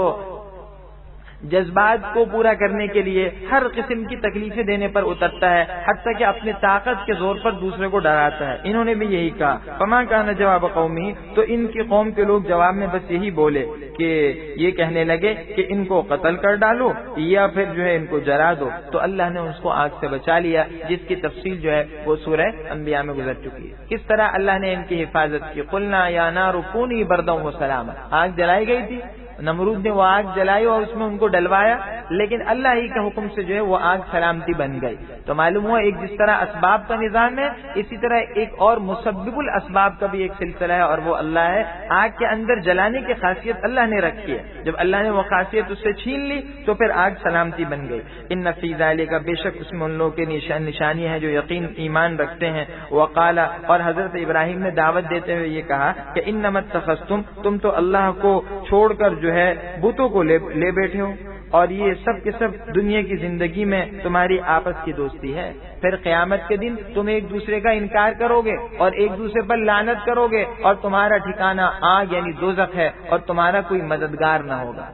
جذبات کو پورا کرنے کے لیے ہر قسم کی تکلیفیں دینے پر اترتا ہے، حتیٰ کہ اپنی طاقت کے زور پر دوسرے کو ڈراتا ہے. انہوں نے بھی یہی کہا. فما کان جواب قومی، تو ان کی قوم کے لوگ جواب میں بس یہی بولے کہ یہ کہنے لگے کہ ان کو قتل کر ڈالو یا پھر جو ہے ان کو جلا دو. تو اللہ نے اس کو آگ سے بچا لیا، جس کی تفصیل جو ہے وہ سورہ انبیاء میں گزر چکی ہے. کس طرح اللہ نے ان کی حفاظت کی. قلنا یا نار کونی بردا وسلاما، آگ جلائی گئی تھی، نمرود نے وہ آگ جلائی اور اس میں ان کو ڈلوایا، لیکن اللہ ہی کا حکم سے جو ہے وہ آگ سلامتی بن گئی. تو معلوم ہوا ایک جس طرح اسباب کا نظام ہے، اسی طرح ایک اور مسبب الاسباب کا بھی ایک سلسلہ ہے، اور وہ اللہ ہے. آگ کے اندر جلانے کی خاصیت اللہ نے رکھی ہے، جب اللہ نے وہ خاصیت اس سے چھین لی تو پھر آگ سلامتی بن گئی. ان فی ذالک، بے شک اس میں ان لوگوں کی نشانی ہے جو یقین ایمان رکھتے ہیں. وقال، اور حضرت ابراہیم نے دعوت دیتے ہوئے یہ کہا کہ انما اتخذتم، تم تو اللہ کو چھوڑ کر جو ہے بتوں کو لے بیٹھے ہو، اور یہ سب کے سب دنیا کی زندگی میں تمہاری آپس کی دوستی ہے. پھر قیامت کے دن تم ایک دوسرے کا انکار کرو گے اور ایک دوسرے پر لعنت کرو گے، اور تمہارا ٹھکانہ آگ یعنی دوزخ ہے، اور تمہارا کوئی مددگار نہ ہوگا.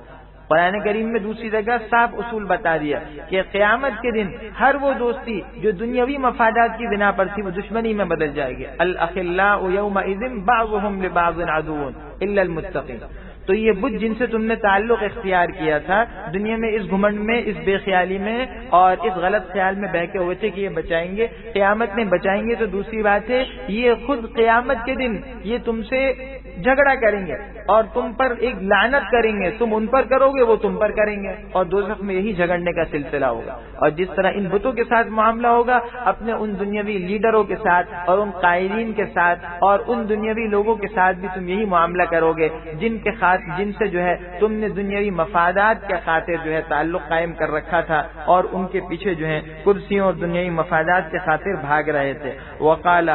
قرآن کریم میں دوسری جگہ صاف اصول بتا دیا کہ قیامت کے دن ہر وہ دوستی جو دنیاوی مفادات کی بنا پر تھی وہ دشمنی میں بدل جائے گی. الاخلاء یومئذ بعضهم لبعض عدو الا المتقین. تو یہ بت جن سے تم نے تعلق اختیار کیا تھا دنیا میں، اس گھمنڈ میں، اس بے خیالی میں اور اس غلط خیال میں بہکے ہوئے تھے کہ یہ بچائیں گے، قیامت میں بچائیں گے، تو دوسری بات ہے یہ خود قیامت کے دن یہ تم سے جھگڑا کریں گے اور تم پر ایک لعنت کریں گے. تم ان پر کرو گے، وہ تم پر کریں گے، اور دوزخ میں یہی جھگڑنے کا سلسلہ ہوگا. اور جس طرح ان بتوں کے ساتھ معاملہ ہوگا اپنے ان دنیاوی لیڈروں کے ساتھ اور ان قائدین کے ساتھ اور ان دنیاوی لوگوں کے ساتھ بھی تم یہی معاملہ کرو گے جن سے جو ہے تم نے دنیاوی مفادات کے خاطر جو ہے تعلق قائم کر رکھا تھا، اور ان کے پیچھے جو ہے کرسیوں اور دنیاوی مفادات کے خاطر بھاگ رہے تھے. وقال،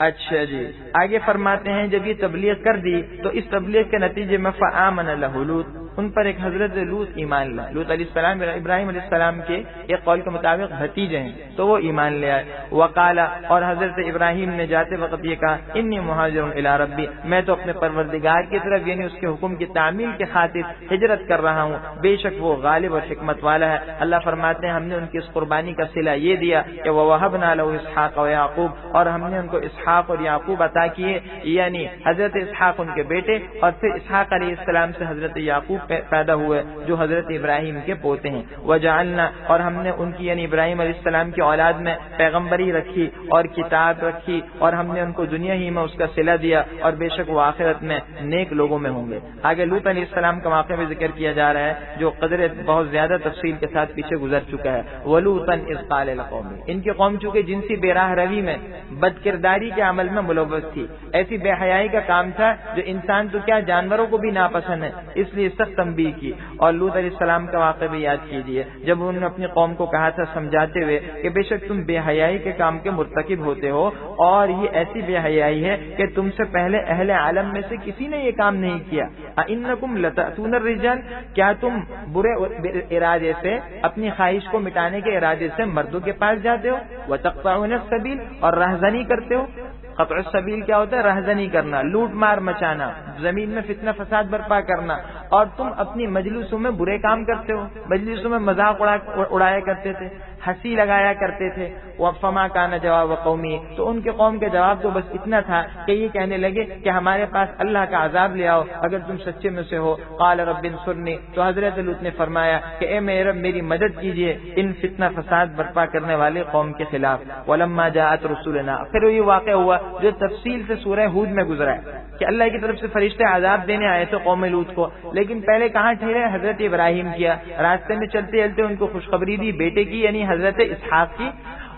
اچھا جی آگے فرماتے ہیں جب یہ تبلیغ کر دی تو اس تبلیغ کے نتیجے میں فآمن لہ لوط، ان پر ایک حضرت لوط ایمان لائے. لوط علیہ السلام ابراہیم علیہ السلام کے ایک قول کے مطابق بھتیجے ہیں، تو وہ ایمان لے آئے. وقال، اور حضرت ابراہیم نے جاتے وقت یہ کہا انی مہاجر الی ربی، میں تو اپنے پروردگار کی طرف یعنی اس کے حکم کی تعمیل کے خاطر ہجرت کر رہا ہوں، بے شک وہ غالب اور حکمت والا ہے. اللہ فرماتے ہیں ہم نے ان کی اس قربانی کا صلہ یہ دیا کہ ووهبنا له اسحاق و یعقوب، اور ہم نے ان کو اسحاق اور یعقوب عطا کیے، یعنی حضرت اسحاق ان کے بیٹے اور پھر اسحاق علیہ السلام سے حضرت یعقوب پیدا ہوئے جو حضرت ابراہیم کے پوتے ہیں. وجعلنا اور ہم نے ان کی یعنی ابراہیم علیہ السلام کی اولاد میں پیغمبری رکھی اور کتاب رکھی اور ہم نے ان کو دنیا ہی میں اس کا صلہ دیا اور بے شک وہ آخرت میں نیک لوگوں میں ہوں گے. آگے لوط علیہ السلام کا واقعہ بھی ذکر کیا جا رہا ہے جو قدر بہت زیادہ تفصیل کے ساتھ پیچھے گزر چکا ہے. ولوطا اذ قال لقومه، ان کی قوم چونکہ جنسی بے راہ روی میں بد کرداری کے عمل میں ملوث تھی، ایسی بے حیائی کا کام تھا جو انسان تو کیا جانوروں کو بھی ناپسند ہے، اس لیے سخت تنبیہ کی. اور لوط علیہ السلام کا واقعہ بھی یاد کیجیے جب انہوں نے اپنی قوم کو کہا تھا سمجھاتے ہوئے کہ بے شک تم بے حیائی کے کام کے مرتکب ہوتے ہو اور یہ ایسی بے حیائی ہے کہ تم سے پہلے اہل عالم میں سے کسی نے یہ کام نہیں کیا. انکم لتأتون الرجال، کیا تم برے ارادے سے اپنی خواہش کو مٹانے کے ارادے سے مردوں کے پاس جاتے ہو. وتقطعون السبیل، اور رہزنی کرتے ہو. قطع السبیل کیا ہوتا ہے؟ رہزنی کرنا، لوٹ مار مچانا، زمین میں فتنہ فساد برپا کرنا. اور تم اپنی مجلسوں میں برے کام کرتے ہو، مجلسوں میں مذاق اڑایا کرتے تھے، ہنسی لگایا کرتے تھے. فما کان جواب قومی، تو ان کے قوم کا جواب تو بس اتنا تھا کہ یہ کہنے لگے کہ ہمارے پاس اللہ کا عذاب لے آؤ اگر تم سچے میں سے ہو. قال رب انصرنی، تو حضرت لوط نے فرمایا کہ اے میرے رب میری مدد کیجیے ان فتنہ فساد برپا کرنے والے قوم کے خلاف. ولما جاءت رسولنا، پھر یہ واقعہ ہوا جو تفصیل سے سورہ ہود میں گزرا ہے کہ اللہ کی طرف سے فرشتے عذاب دینے آئے تھے قوم لوط کو، لیکن پہلے کہاں ٹھہرے؟ حضرت ابراہیم کیا، راستے میں چلتے چلتے ان کو خوشخبری دی بیٹے کی یعنی حضرت اسحاق کی،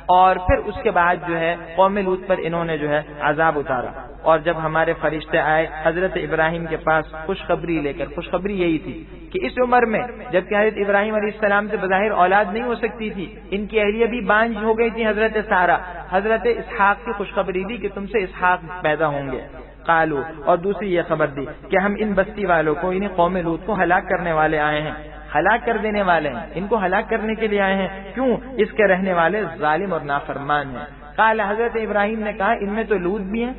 اور پھر اس کے بعد جو ہے قوم لوط پر انہوں نے جو ہے عذاب اتارا. اور جب ہمارے فرشتے آئے حضرت ابراہیم کے پاس خوشخبری لے کر، خوشخبری یہی تھی کہ اس عمر میں جبکہ حضرت ابراہیم علیہ السلام سے بظاہر اولاد نہیں ہو سکتی تھی، ان کی اہلیہ بھی بانجھ ہو گئی تھی حضرت سارہ، حضرت اسحاق کی خوشخبری دی کہ تم سے اسحاق پیدا ہوں گے. قالو، اور دوسری یہ خبر دی کہ ہم ان بستی والوں کو یعنی قوم لوط کو ہلاک کرنے والے آئے ہیں، ہلاک کر دینے والے ہیں، ان کو ہلاک کرنے کے لیے آئے ہیں. کیوں؟ اس کے رہنے والے ظالم اور نافرمان ہیں. قال، حضرت ابراہیم نے کہا ان میں تو لوط بھی ہیں،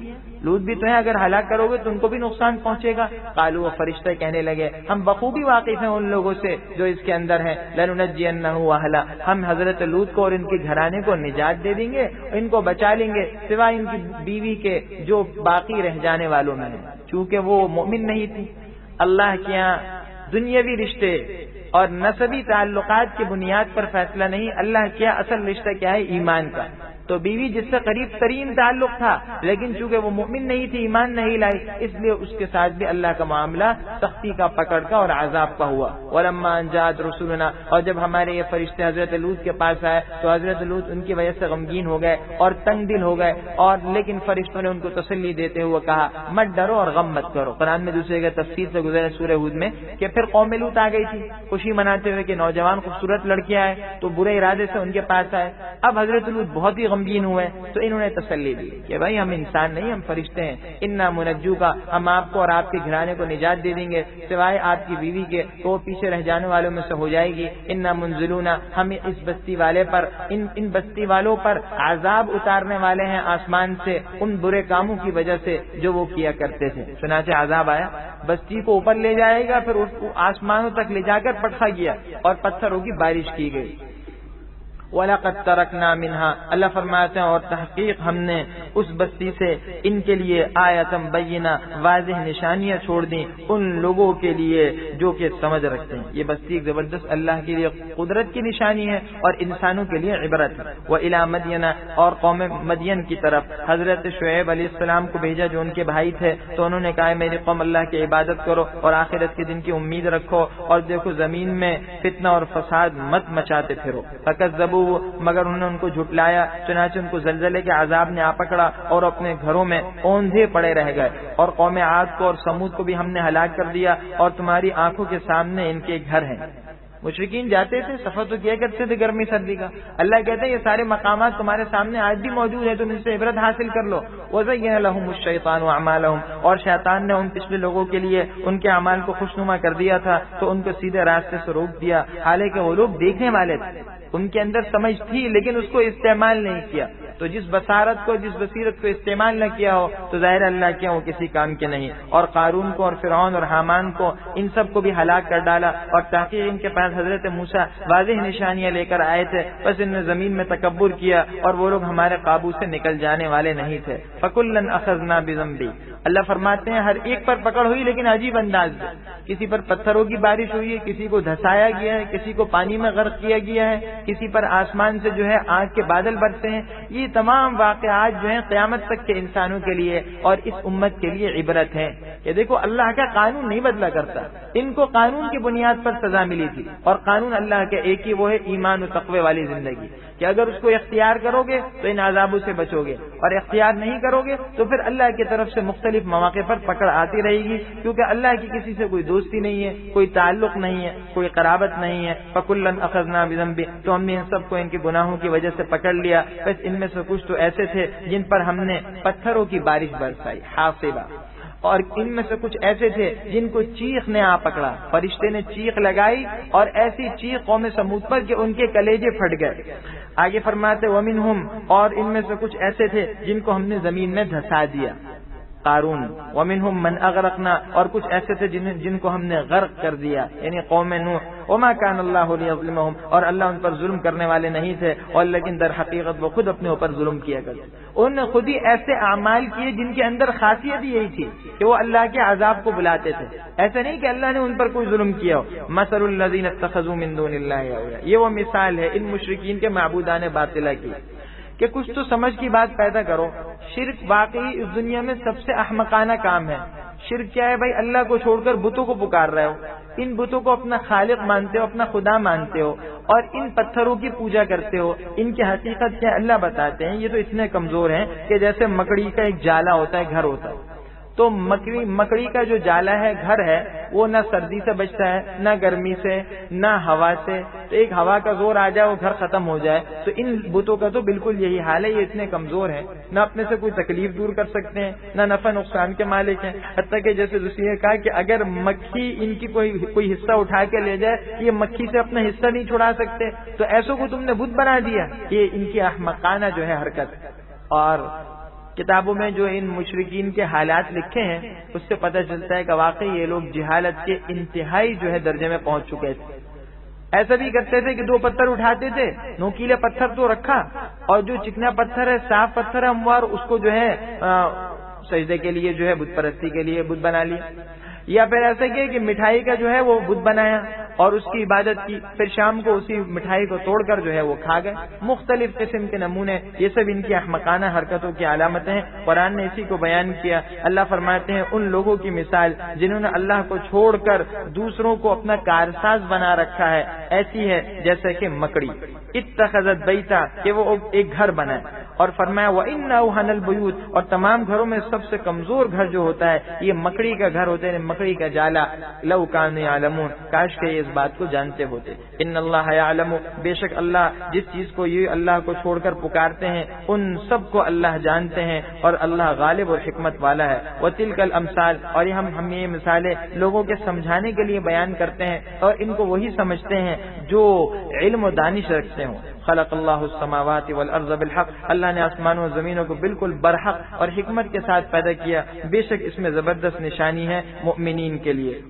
لوط بھی تو ہیں، اگر ہلاک کرو گے تو ان کو بھی نقصان پہنچے گا. قالوا، فرشتے کہنے لگے ہم بخوبی واقف ہیں ان لوگوں سے جو اس کے اندر ہیں. لننجینہ واہلا، ہم حضرت لوط کو اور ان کے گھرانے کو نجات دے دیں گے، ان کو بچا لیں گے سوائے ان کی بیوی کے جو باقی رہ جانے والوں میں ہیں، چونکہ وہ مومن نہیں تھی. اللہ کے یہاں دنیاوی رشتے اور نسبی تعلقات کی بنیاد پر فیصلہ نہیں، اللہ کیا اصل رشتہ کیا ہے؟ ایمان کا. تو بیوی جس سے قریب ترین تعلق تھا لیکن چونکہ وہ مومن نہیں تھی، ایمان نہیں لائی، اس لیے اس کے ساتھ بھی اللہ کا معاملہ سختی کا، پکڑ کا اور عذاب کا ہوا. ولما جاءت رسولنا، اور جب ہمارے یہ فرشتے حضرت لوط کے پاس آئے تو حضرت لوط ان کی وجہ سے غمگین ہو گئے اور تنگ دل ہو گئے، اور لیکن فرشتوں نے ان کو تسلی دیتے ہوئے کہا مت ڈرو اور غم مت کرو. قرآن میں دوسرے کے تفسیر سے گزرے سورہ ہود میں کہ پھر قوم لوط آ گئی تھی خوشی مناتے ہوئے کہ نوجوان خوبصورت لڑکیاں آئے تو برے ارادے سے ان کے پاس آئے. اب حضرت لوط بہت ہی غمگین ہوئے تو انہوں نے تسلی دی کہ بھائی ہم انسان نہیں، ہم فرشتے ہیں. انا منجو کا، ہم آپ کو اور آپ کے گھرانے کو نجات دے دیں گے سوائے آپ کی بیوی کے تو وہ پیچھے رہ جانے والوں میں سے ہو جائے گی. انا منزلون، ہم اس بستی والے پر ان بستی والوں پر عذاب اتارنے والے ہیں آسمان سے ان برے کاموں کی وجہ سے جو وہ کیا کرتے تھے. چنانچہ عذاب آیا، بستی کو اوپر لے جائے گا، پھر اس کو آسمانوں تک لے جا کر پٹخا گیا اور پتھروں کی بارش کی گئی. وَلَقَدْ تَرَكْنَا مِنْهَا، اللہ فرماتے ہیں اور تحقیق ہم نے اس بستی سے ان کے لیے آیاتم بینہ، واضح نشانیاں چھوڑ دیں ان لوگوں کے لیے جو کہ سمجھ رکھتے ہیں. یہ بستی ایک زبردست اللہ کے لیے قدرت کی نشانی ہے اور انسانوں کے لیے عبرت ہے. وَإِلَى مَدْيَنَ، اور قوم مدین کی طرف حضرت شعیب علیہ السلام کو بھیجا جو ان کے بھائی تھے تو انہوں نے کہا میری قوم اللہ کی عبادت کرو اور آخرت کے دن کی امید رکھو اور دیکھو زمین میں فتنہ اور فساد مت مچاتے پھرو. فَكَذَّبُوا، مگر انہوں نے ان کو جھٹلایا، چنانچہ ان کو زلزلے کے عذاب نے آ پکڑا اور اپنے گھروں میں اوندھے پڑے رہ گئے. اور قوم عاد کو اور سمود کو بھی ہم نے ہلاک کر دیا اور تمہاری آنکھوں کے سامنے ان کے گھر ہیں. مشرکین جاتے تھے، سفر تو کیا کرتے تھے گرمی سردی کا. اللہ کہتے ہیں یہ سارے مقامات تمہارے سامنے آج بھی موجود ہیں، تم ان سے عبرت حاصل کر لو. وَزَيَّنَ لَهُمُ الشَّيْطَانُ أَعْمَالَهُمْ، اور شیطان نے ان پچھلے لوگوں کے لیے ان کے اعمال کو خوشنما کر دیا تھا تو ان کو سیدھے راستے سے روک دیا، حالانکہ وہ لوگ دیکھنے والے تھے، ان کے اندر سمجھ تھی لیکن اس کو استعمال نہیں کیا. تو جس بصارت کو جس بصیرت کو استعمال نہ کیا ہو تو ظاہر اللہ کیا وہ کسی کام کے نہیں. اور قارون کو اور فرعون اور حامان کو ان سب کو بھی ہلاک کر ڈالا. اور تحقیق ان کے پاس حضرت موسیٰ واضح نشانیاں لے کر آئے تھے, بس ان نے زمین میں تکبر کیا اور وہ لوگ ہمارے قابو سے نکل جانے والے نہیں تھے. فَكُلًّا أَخَذْنَا بِذَنبِهِ, اللہ فرماتے ہیں ہر ایک پر پکڑ ہوئی لیکن عجیب انداز میں. کسی پر پتھروں کی بارش ہوئی ہے, کسی کو دھسایا گیا ہے, کسی کو پانی میں غرق کیا گیا ہے, کسی پر آسمان سے جو ہے آگ کے بادل برسے ہیں. یہ تمام واقعات جو ہیں قیامت تک کے انسانوں کے لیے اور اس امت کے لیے عبرت ہیں کہ دیکھو اللہ کا قانون نہیں بدلا کرتا. ان کو قانون کی بنیاد پر سزا ملی تھی اور قانون اللہ کے ایک ہی وہ ہے ایمان و تقوی والی زندگی, کہ اگر اس کو اختیار کرو گے تو ان عذابوں سے بچو گے, اور اختیار نہیں کرو گے تو پھر اللہ کی طرف سے مختلف مواقع پر پکڑ آتی رہے گی, کیونکہ اللہ کی کسی سے کوئی دوستی نہیں ہے, کوئی تعلق نہیں ہے, کوئی قرابت نہیں ہے. فَكُلًّا أَخَذْنَا بِذَنبِهِ, تو ہم نے ان سب کو ان کے گناہوں کی وجہ سے پکڑ لیا. بس ان میں سے کچھ تو ایسے تھے جن پر ہم نے پتھروں کی بارش برسائی, حاصبہ, اور ان میں سے کچھ ایسے تھے جن کو چیخ نے آ پکڑا, فرشتے نے چیخ لگائی اور ایسی چیخ قوم سمود پر کہ ان کے کلیجے پھٹ گئے. آگے فرماتے ومنہم, اور ان میں سے کچھ ایسے تھے جن کو ہم نے زمین میں دھسا دیا, قارون. ومنہم من اغرقنا, اور کچھ ایسے تھے جن کو ہم نے غرق کر دیا, یعنی قوم نوح. وما کان اللہ لیظلمہم, اور اللہ ان پر ظلم کرنے والے نہیں تھے, اور لیکن در حقیقت وہ خود اپنے اوپر ظلم کیا کرتے. انہوں نے خود ہی ایسے اعمال کیے جن کے اندر خاصیت یہی تھی کہ وہ اللہ کے عذاب کو بلاتے تھے. ایسا نہیں کہ اللہ نے ان پر کوئی ظلم کیا ہو. مثل الذین اتخذوا من دون اللہ اولیاء, یہ وہ مثال ہے ان مشرکین کے معبودان باطلہ کی کہ کچھ تو سمجھ کی بات پیدا کرو. شرک واقعی اس دنیا میں سب سے احمقانہ کام ہے. شرک کیا ہے بھائی؟ اللہ کو چھوڑ کر بتوں کو پکار رہے ہو, ان بتوں کو اپنا خالق مانتے ہو, اپنا خدا مانتے ہو, اور ان پتھروں کی پوجا کرتے ہو. ان کی حقیقت کیا اللہ بتاتے ہیں. یہ تو اتنے کمزور ہیں کہ جیسے مکڑی کا ایک جالا ہوتا ہے, گھر ہوتا ہے, تو مکڑی کا جو جالا ہے, گھر ہے, وہ نہ سردی سے بچتا ہے, نہ گرمی سے, نہ ہوا سے. تو ایک ہوا کا زور آ جائے وہ گھر ختم ہو جائے. تو ان بتوں کا تو بالکل یہی حال ہے. یہ اتنے کمزور ہیں, نہ اپنے سے کوئی تکلیف دور کر سکتے ہیں, نہ نفع نقصان کے مالک ہیں. حتیٰ کہ جیسے دوسری نے کہا کہ اگر مکھی ان کی کوئی حصہ اٹھا کے لے جائے, یہ مکھی سے اپنا حصہ نہیں چھڑا سکتے. تو ایسوں کو تم نے بت بنا دیا. یہ ان کی احمقانہ جو ہے حرکت. اور کتابوں میں جو ان مشرکین کے حالات لکھے ہیں اس سے پتہ چلتا ہے کہ واقعی یہ لوگ جہالت کے انتہائی جو ہے درجے میں پہنچ چکے تھے. ایسا بھی کرتے تھے کہ 2 پتھر اٹھاتے تھے, نوکیلے پتھر تو رکھا, اور جو چکنا پتھر ہے, صاف پتھر ہے ہموار, اس کو جو ہے سجدے کے لیے جو ہے بت پرستی کے لیے بت بنا لیا. یا پھر ایسا کیا کہ مٹھائی کا جو ہے وہ بت بنایا اور اس کی عبادت کی, پھر شام کو اسی مٹھائی کو توڑ کر جو ہے وہ کھا گئے. مختلف قسم کے نمونے, یہ سب ان کی احمقانہ حرکتوں کی علامتیں ہیں. قرآن نے اسی کو بیان کیا. اللہ فرماتے ہیں ان لوگوں کی مثال جنہوں نے اللہ کو چھوڑ کر دوسروں کو اپنا کارساز بنا رکھا ہے, ایسی ہے جیسے کہ مکڑی. اتخذت بیتا, کہ وہ ایک گھر بنائے. اور فرمایا وَإِنَّ أَوْهَنَ الْبُيُوتِ, اور تمام گھروں میں سب سے کمزور گھر جو ہوتا ہے یہ مکڑی کا گھر ہوتا ہے, مکڑی کا جالا. لَوْ كَانُوا يَعْلَمُونَ, کاش کہ اس بات کو جانتے ہوتے. ان اللہ یعلم, بے شک اللہ جس چیز کو یہ اللہ کو چھوڑ کر پکارتے ہیں ان سب کو اللہ جانتے ہیں, اور اللہ غالب اور حکمت والا ہے. وَتِلْكَ الْأَمْثَالُ, اور ہم یہ مثالیں لوگوں کے سمجھانے کے لیے بیان کرتے ہیں, اور ان کو وہی سمجھتے ہیں جو علم و دانش رکھتے ہوں. خلق اللہ السماوات والارض بالحق, اللہ نے آسمانوں و زمینوں کو بالکل برحق اور حکمت کے ساتھ پیدا کیا. بے شک اس میں زبردست نشانی ہے مؤمنین کے لیے.